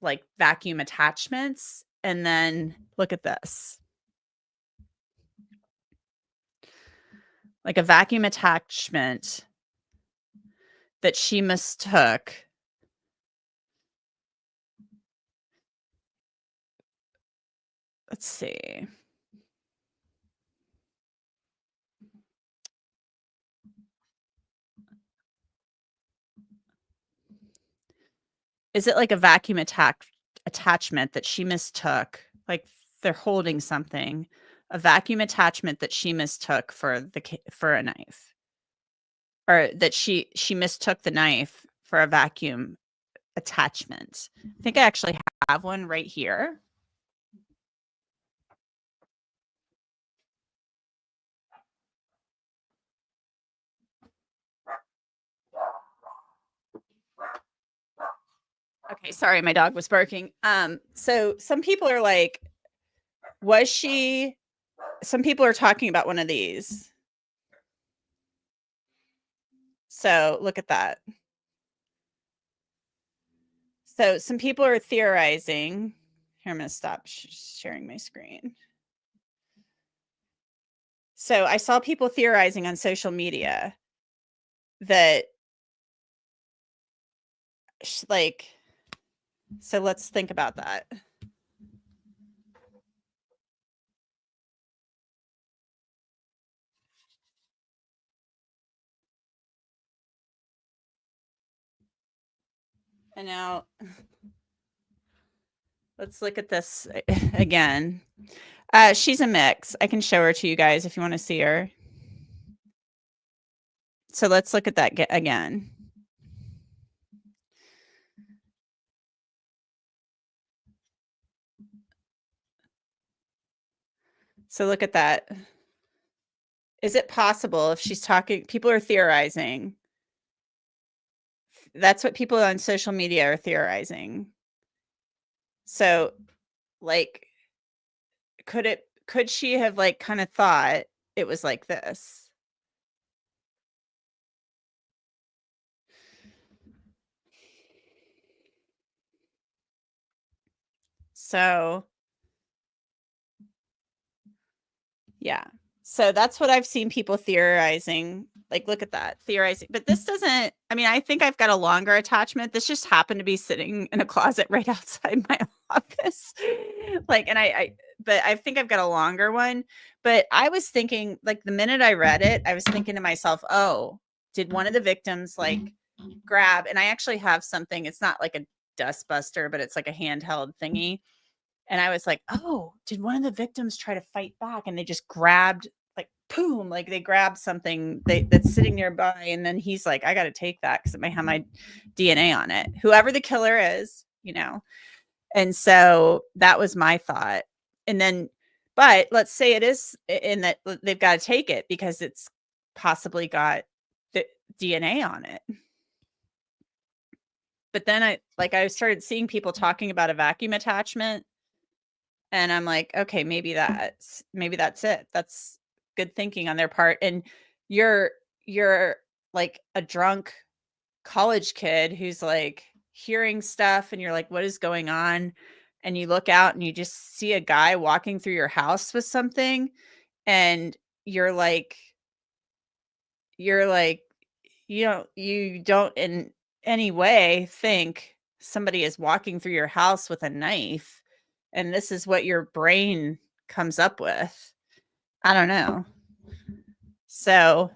like vacuum attachments? And then look at this. Like a vacuum attachment that she mistook. Let's see. Is it like a vacuum attachment that she mistook? Like they're holding something, a vacuum attachment that she mistook for a knife, or that she mistook the knife for a vacuum attachment. I think I actually have one right here. Okay, sorry, my dog was barking. So some people are like, some people are talking about one of these. So look at that. So some people are theorizing. Here, I'm going to stop sharing my screen. So I saw people theorizing on social media that like, so let's think about that. And now let's look at this again. She's a mix. I can show her to you guys if you want to see her. So let's look at that again. So look at that. Is it possible if she's talking, people are theorizing. That's what people on social media are theorizing. So like could she have like kind of thought it was like this? So yeah. So that's what I've seen people theorizing. Like, look at that, theorizing. But this doesn't, I mean, I think I've got a longer attachment. This just happened to be sitting in a closet right outside my office. Like, and but I think I've got a longer one. But I was thinking, like, the minute I read it, I was thinking to myself, oh, did one of the victims like grab? And I actually have something, it's not like a dust buster, but it's like a handheld thingy. And I was like, oh, did one of the victims try to fight back? And they just grabbed, like, boom, like they grabbed something that's sitting nearby. And then he's like, I got to take that because it might have my DNA on it. Whoever the killer is, you know. And so that was my thought. And then, but let's say it is in that they've got to take it because it's possibly got the DNA on it. But then I started seeing people talking about a vacuum attachment. And I'm like, okay, maybe that's it. That's good thinking on their part. And you're like a drunk college kid who's like hearing stuff and you're like, what is going on? And you look out and you just see a guy walking through your house with something. And you're like, you don't in any way think somebody is walking through your house with a knife. And this is what your brain comes up with. I don't know. So,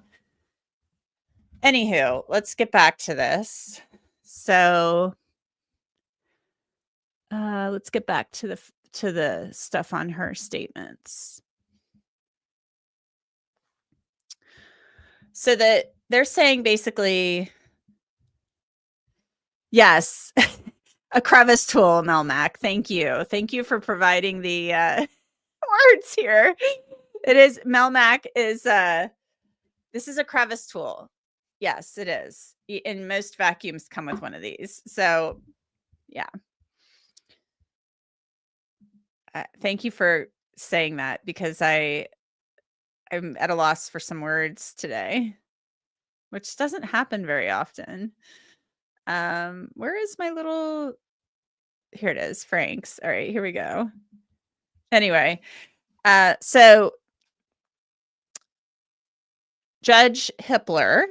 anywho, let's get back to this. So, let's get back to the stuff on her statements. So that they're saying basically, yes, a crevice tool, Melmac. Thank you. Thank you for providing the words here. It is, Melmac is this is a crevice tool. Yes, it is. And most vacuums come with one of these. So yeah. Thank you for saying that because I'm at a loss for some words today, which doesn't happen very often. Where is my little, here it is, Frank's. All right, here we go. Anyway, so Judge Hippler,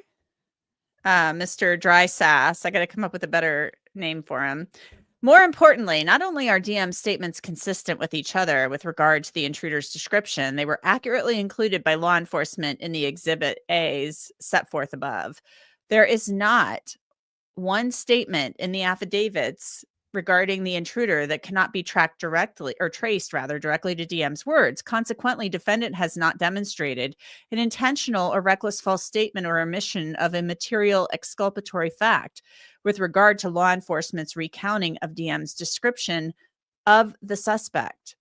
Mr. Dry Sass, I got to come up with a better name for him. More importantly, not only are DM's statements consistent with each other with regard to the intruder's description, they were accurately included by law enforcement in the Exhibit A's set forth above. There is not one statement in the affidavits regarding the intruder that cannot be tracked directly or traced rather directly to DM's words. Consequently, defendant has not demonstrated an intentional or reckless false statement or omission of a material exculpatory fact with regard to law enforcement's recounting of DM's description of the suspect.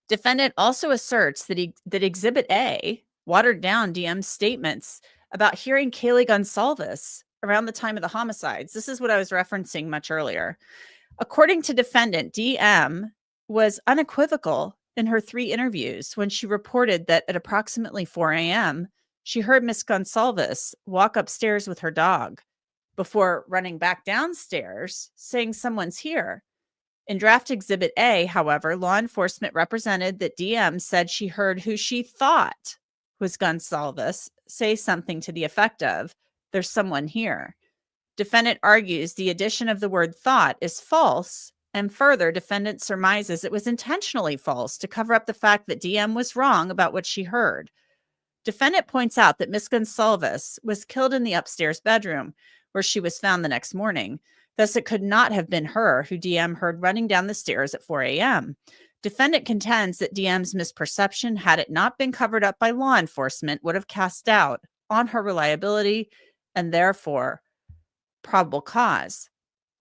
Defendant also asserts that Exhibit A watered down DM's statements about hearing Kaylee Gonsalves around the time of the homicides. This is what I was referencing much earlier. According to defendant, DM was unequivocal in her 3 interviews when she reported that at approximately 4 a.m., she heard Miss Gonsalves walk upstairs with her dog before running back downstairs saying someone's here. In draft Exhibit A, however, law enforcement represented that DM said she heard who she thought was Gonsalves say something to the effect of, "There's someone here." Defendant argues the addition of the word thought is false, and further, defendant surmises it was intentionally false to cover up the fact that DM was wrong about what she heard. Defendant points out that Miss Gonsalves was killed in the upstairs bedroom, where she was found the next morning. Thus, it could not have been her who DM heard running down the stairs at 4 a.m. Defendant contends that DM's misperception, had it not been covered up by law enforcement, would have cast doubt on her reliability and therefore probable cause.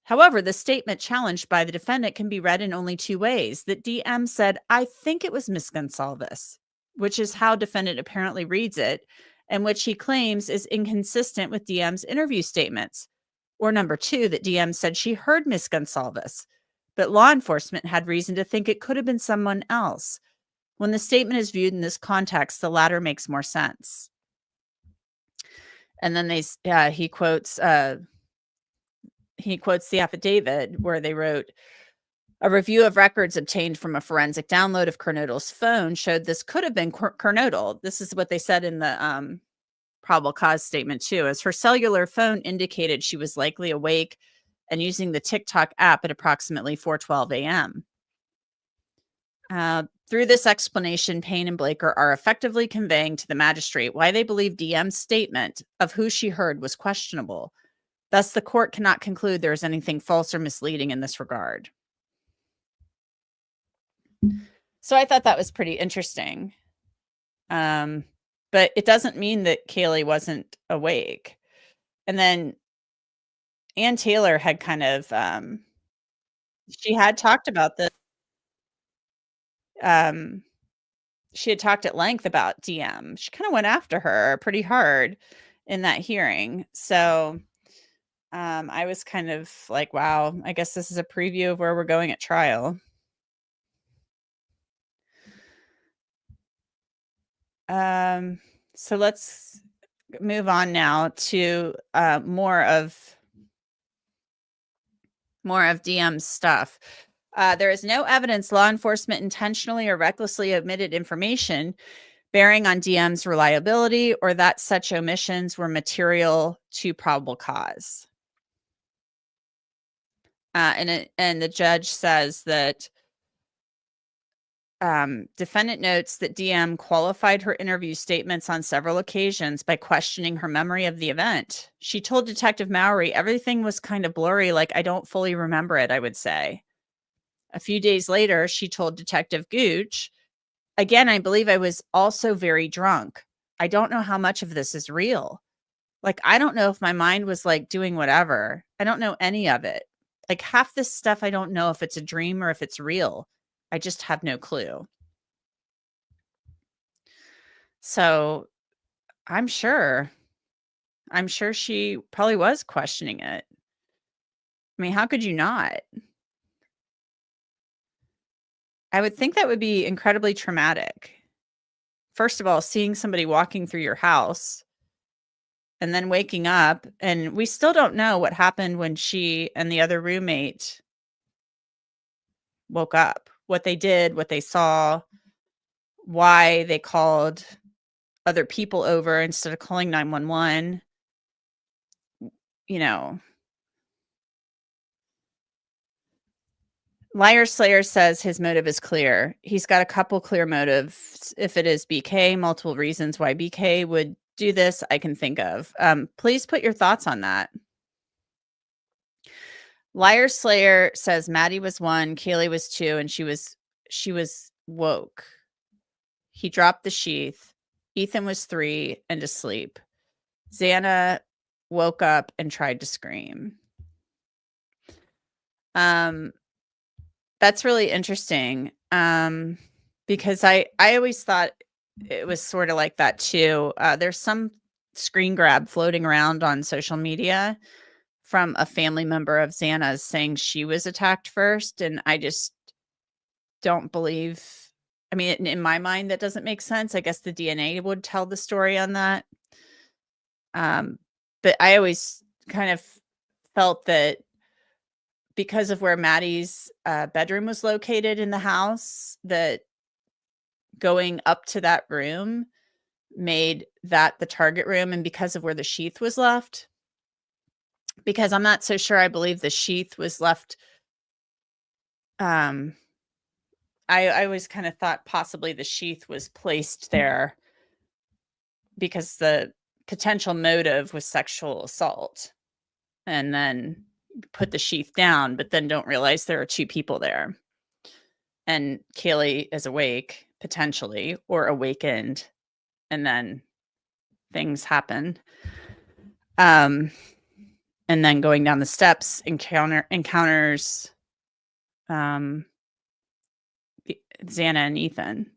However, the statement challenged by the defendant can be read in only 2 ways. That DM said, "I think it was Miss Gonsalves," which is how defendant apparently reads it, and which he claims is inconsistent with DM's interview statements. Or number 2, that DM said she heard Miss Gonsalves, but law enforcement had reason to think it could have been someone else. When the statement is viewed in this context, the latter makes more sense. And then he quotes the affidavit where they wrote, a review of records obtained from a forensic download of Kernodle's phone showed this could have been Kernodle. This is what they said in the probable cause statement too, as her cellular phone indicated she was likely awake and using the TikTok app at approximately 4:12 a.m. Through this explanation, Payne and Blaker are effectively conveying to the magistrate why they believe DM's statement of who she heard was questionable. Thus, the court cannot conclude there is anything false or misleading in this regard. So I thought that was pretty interesting. But it doesn't mean that Kaylee wasn't awake. And then Ann Taylor had kind of, she had talked about this. She had talked at length about DM. She kind of went after her pretty hard in that hearing. So I was kind of like, wow, I guess this is a preview of where we're going at trial. So let's move on now to more of DM's stuff. There is no evidence law enforcement intentionally or recklessly omitted information bearing on DM's reliability or that such omissions were material to probable cause. And the judge says that defendant notes that DM qualified her interview statements on several occasions by questioning her memory of the event. She told Detective Mowry everything was kind of blurry, like I don't fully remember it, I would say. A few days later, she told Detective Gooch, again, I believe I was also very drunk. I don't know how much of this is real. Like, I don't know if my mind was like doing whatever. I don't know any of it. Like half this stuff, I don't know if it's a dream or if it's real. I just have no clue. So I'm sure she probably was questioning it. I mean, how could you not? I would think that would be incredibly traumatic. First of all, seeing somebody walking through your house and then waking up, and we still don't know what happened when she and the other roommate woke up, what they did, what they saw, why they called other people over instead of calling 911. You know, Liar Slayer says his motive is clear. He's got a couple clear motives. If it is BK, multiple reasons why BK would do this, I can think of. Please put your thoughts on that. Liar Slayer says Maddie was 1, Kaylee was 2, and she was woke. He dropped the sheath. Ethan was 3 and asleep. Xana woke up and tried to scream. That's really interesting. Because I always thought it was sort of like that too. There's some screen grab floating around on social media from a family member of Xana's saying she was attacked first. And I just don't believe, I mean, in my mind, that doesn't make sense. I guess the DNA would tell the story on that. But I always kind of felt that because of where Maddie's bedroom was located in the house, that going up to that room made that the target room, and because of where the sheath was left, because I'm not so sure I believe the sheath was left. I always kind of thought possibly the sheath was placed there because the potential motive was sexual assault, and then put the sheath down, but then don't realize there are 2 people there. And Kaylee is awake, potentially, or awakened, and then things happen. And then going down the steps, encounters Xana and Ethan.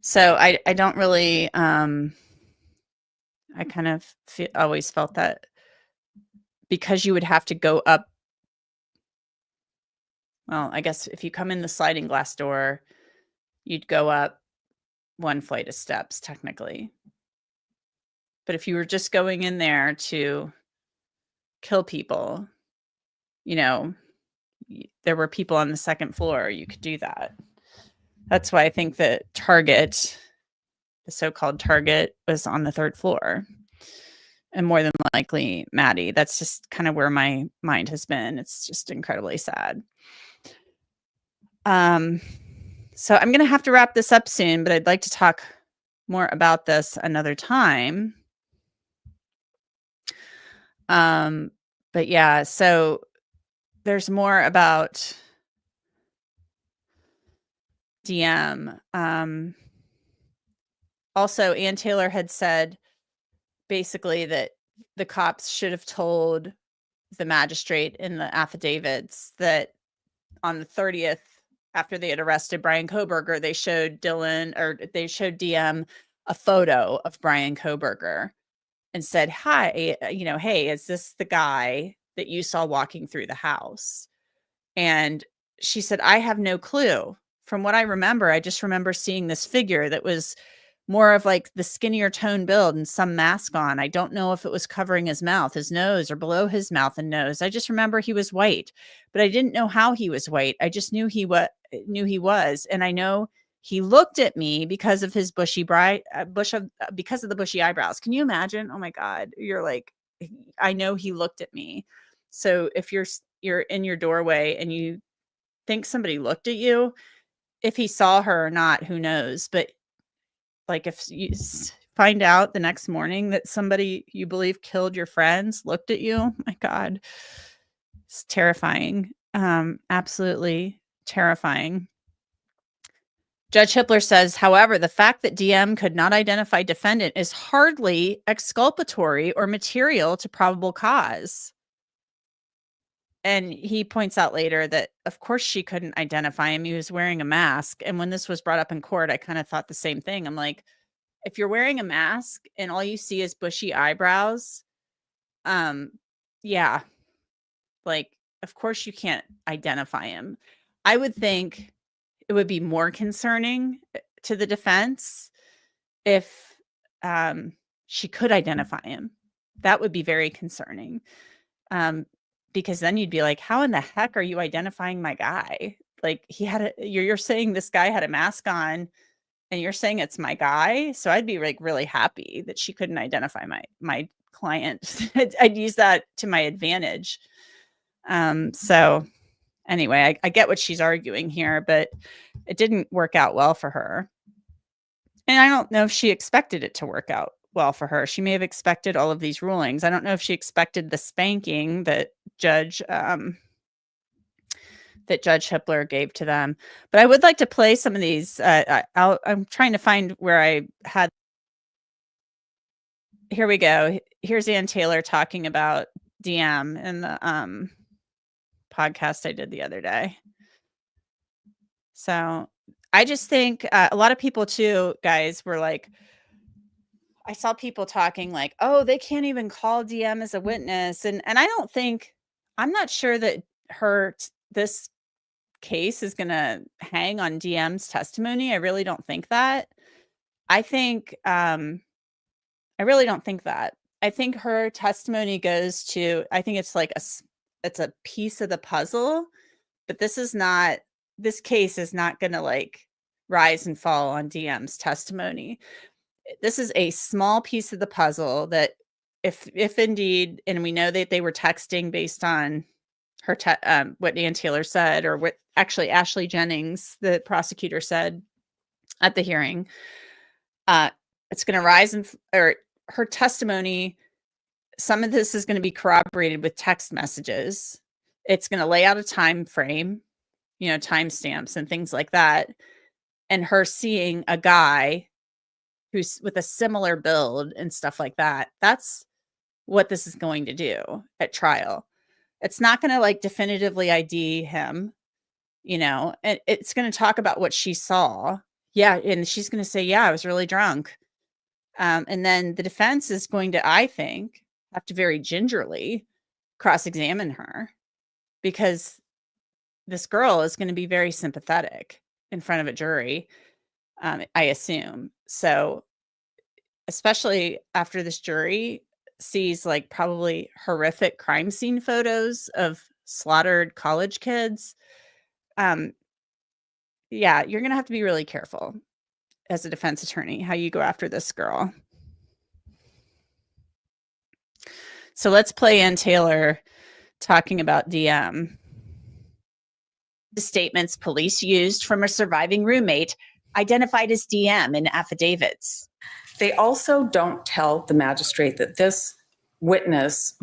So I don't really I kind of always felt that because you would have to go up. Well, I guess if you come in the sliding glass door, you'd go up one flight of steps technically. But if you were just going in there to kill people, there were people on the second floor, you could do that. That's why I think that the so-called target, was on the third floor. And more than likely Maddie. That's just kind of where my mind has been. It's just incredibly sad. So I'm going to have to wrap this up soon, but I'd like to talk more about this another time. But yeah, so there's more about DM. Also, Ann Taylor had said basically that the cops should have told the magistrate in the affidavits that on the 30th, after they had arrested Bryan Kohberger, they showed DM a photo of Bryan Kohberger and said, hi, hey, is this the guy that you saw walking through the house? And she said, I have no clue. From what I remember, I just remember seeing this figure that was more of like the skinnier tone build and some mask on. I don't know if it was covering his mouth, his nose, or below his mouth and nose. I just remember he was white, but I didn't know how he was white. I just knew he was. And I know he looked at me because of his because of the bushy eyebrows. Can you imagine? Oh my God. You're like, I know he looked at me. So if you're in your doorway and you think somebody looked at you, if he saw her or not, who knows? But like if you find out the next morning that somebody you believe killed your friends looked at you, oh my God, it's terrifying. Absolutely terrifying. Judge Hippler says, however, the fact that DM could not identify defendant is hardly exculpatory or material to probable cause. And he points out later that, of course, she couldn't identify him. He was wearing a mask. And when this was brought up in court, I kind of thought the same thing. I'm like, if you're wearing a mask and all you see is bushy eyebrows, yeah, like, of course you can't identify him. I would think it would be more concerning to the defense if she could identify him. That would be very concerning. Because then you'd be like, how in the heck are you identifying my guy? Like you're saying this guy had a mask on and you're saying it's my guy. So I'd be like really happy that she couldn't identify my client. I'd use that to my advantage. So anyway, I get what she's arguing here, but it didn't work out well for her. And I don't know if she expected it to work out well for her. She may have expected all of these rulings. I don't know if she expected the spanking that Judge Hippler gave to them. But I would like to play some of these. I'm trying to find where I had. Here we go. Here's Ann Taylor talking about DM in the podcast I did the other day. So I just think a lot of people too, guys, were like, I saw people talking like, oh, they can't even call DM as a witness. And I'm not sure that this case is going to hang on DM's testimony. I really don't think that. I really don't think that. I think her testimony goes to, I think it's like it's a piece of the puzzle, but this case is not going to like rise and fall on DM's testimony. This is a small piece of the puzzle that if indeed, and we know that they were texting based on her what Ann Taylor said, or what actually Ashley Jennings, the prosecutor, said at the hearing, it's going to rise or her testimony. Some of this is going to be corroborated with text messages. It's going to lay out a time frame, timestamps and things like that. And her seeing a guy who's with a similar build and stuff like that. That's what this is going to do at trial. It's not going to like definitively ID him, and it's going to talk about what she saw. Yeah. And she's going to say, yeah, I was really drunk. And then the defense is going to, I think, have to very gingerly cross-examine her, because this girl is going to be very sympathetic in front of a jury, I assume. So, especially after this jury sees like probably horrific crime scene photos of slaughtered college kids, um, yeah, you're going to have to be really careful as a defense attorney how you go after this girl. So let's play in Taylor talking about DM. The statements police used from a surviving roommate identified as DM in affidavits. They also don't tell the magistrate that this witness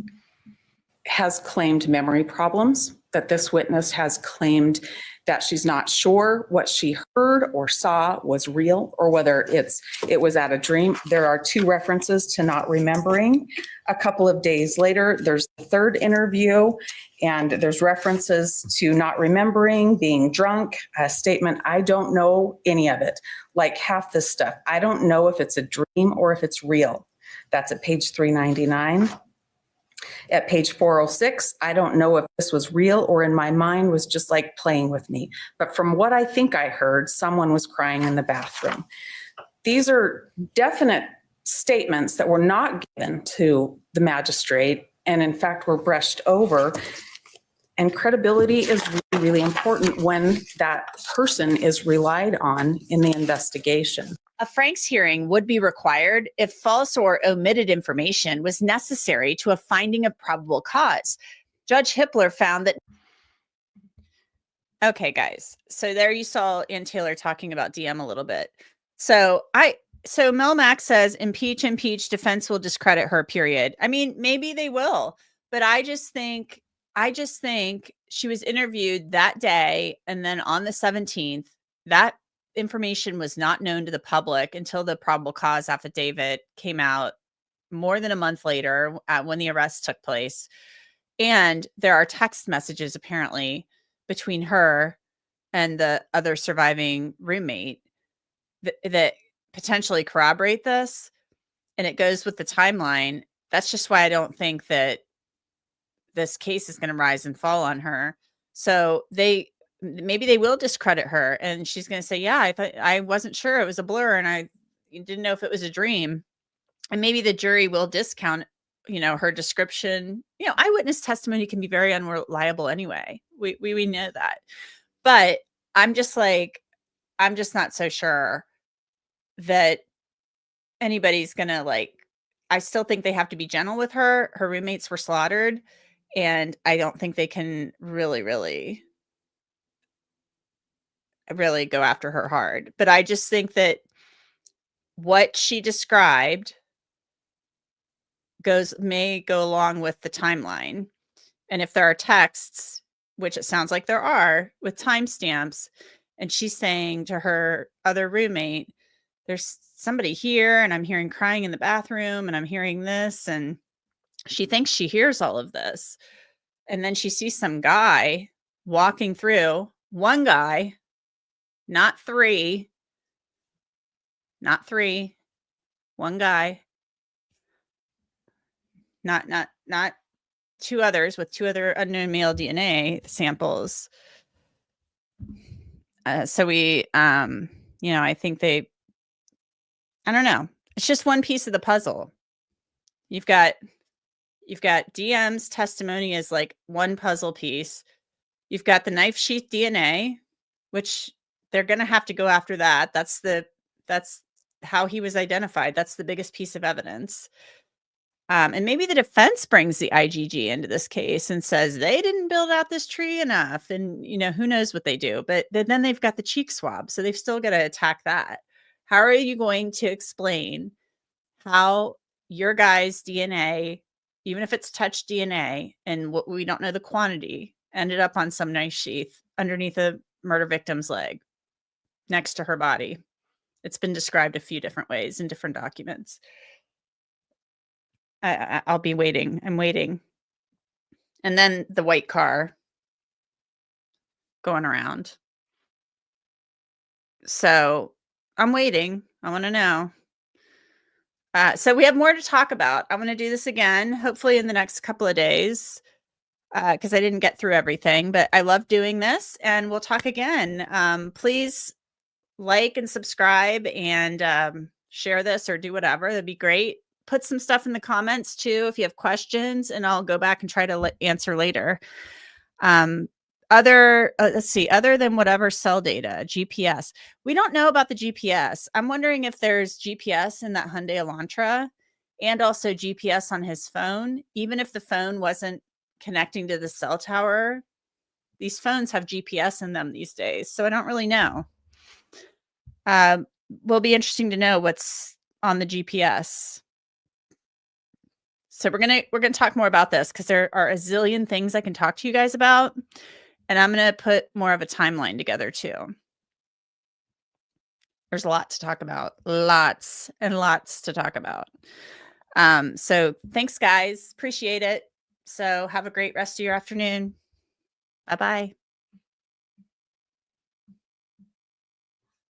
has claimed memory problems, that this witness has claimed that she's not sure what she heard or saw was real, or whether it was at a dream. There are 2 references to not remembering. A couple of days later, there's the 3rd interview, and there's references to not remembering, being drunk, a statement, I don't know any of it. Like half this stuff, I don't know if it's a dream or if it's real. That's at page 399. At page 406, I don't know if this was real or in my mind was just like playing with me. But from what I think I heard, someone was crying in the bathroom. These are definite statements that were not given to the magistrate, and in fact were brushed over. And credibility is really, really important when that person is relied on in the investigation. A Franks hearing would be required if false or omitted information was necessary to a finding of probable cause. Judge Hippler found that. Okay, guys. So there you saw Ann Taylor talking about DM a little bit. So Mel Mack says impeach, defense will discredit her, period. I mean, maybe they will, but I just think she was interviewed that day, and then on the 17th, that information was not known to the public until the probable cause affidavit came out more than a month later, when the arrest took place. And there are text messages apparently between her and the other surviving roommate that potentially corroborate this. And it goes with the timeline. That's just why I don't think that this case is going to rise and fall on her. So maybe they will discredit her, and she's going to say, yeah, I wasn't sure, it was a blur, and I didn't know if it was a dream. And maybe the jury will discount, her description. Eyewitness testimony can be very unreliable anyway. We know that. But I'm just not so sure that anybody's going to I still think they have to be gentle with her. Her roommates were slaughtered, and I don't think they can really go after her hard. But I just think that what she described may go along with the timeline. And if there are texts, which it sounds like there are, with timestamps, and she's saying to her other roommate, there's somebody here, and I'm hearing crying in the bathroom, and I'm hearing this, and she thinks she hears all of this. And then she sees some guy walking through, one guy, not three, one guy, not 2 others with 2 other unknown male DNA samples. So we, I think I don't know. It's just one piece of the puzzle. You've got DM's testimony as like one puzzle piece. You've got the knife sheath DNA, which they're going to have to go after that. That's how he was identified. That's the biggest piece of evidence. And maybe the defense brings the IGG into this case and says they didn't build out this tree enough. And, who knows what they do. But then they've got the cheek swab. So they've still got to attack that. How are you going to explain how your guy's DNA, even if it's touch DNA, and what we don't know the quantity, ended up on some knife sheath underneath a murder victim's leg next to her body? It's been described a few different ways in different documents. I'll be waiting. I'm waiting. And then the white car going around. So I'm waiting. I want to know. So we have more to talk about. I'm going to do this again, hopefully in the next couple of days, because I didn't get through everything, but I love doing this, and we'll talk again. Please like and subscribe and share this or do whatever. That'd be great. Put some stuff in the comments too if you have questions, and I'll go back and try to answer later. Let's see, other than whatever cell data, GPS, we don't know about the GPS. I'm wondering if there's GPS in that Hyundai Elantra and also GPS on his phone, even if the phone wasn't connecting to the cell tower. These phones have GPS in them these days, so I don't really know. Will be interesting to know what's on the GPS. So we're gonna talk more about this because there are a zillion things I can talk to you guys about. And I'm going to put more of a timeline together too. There's a lot to talk about. Lots and lots to talk about. So thanks, guys. Appreciate it. So have a great rest of your afternoon. Bye-bye.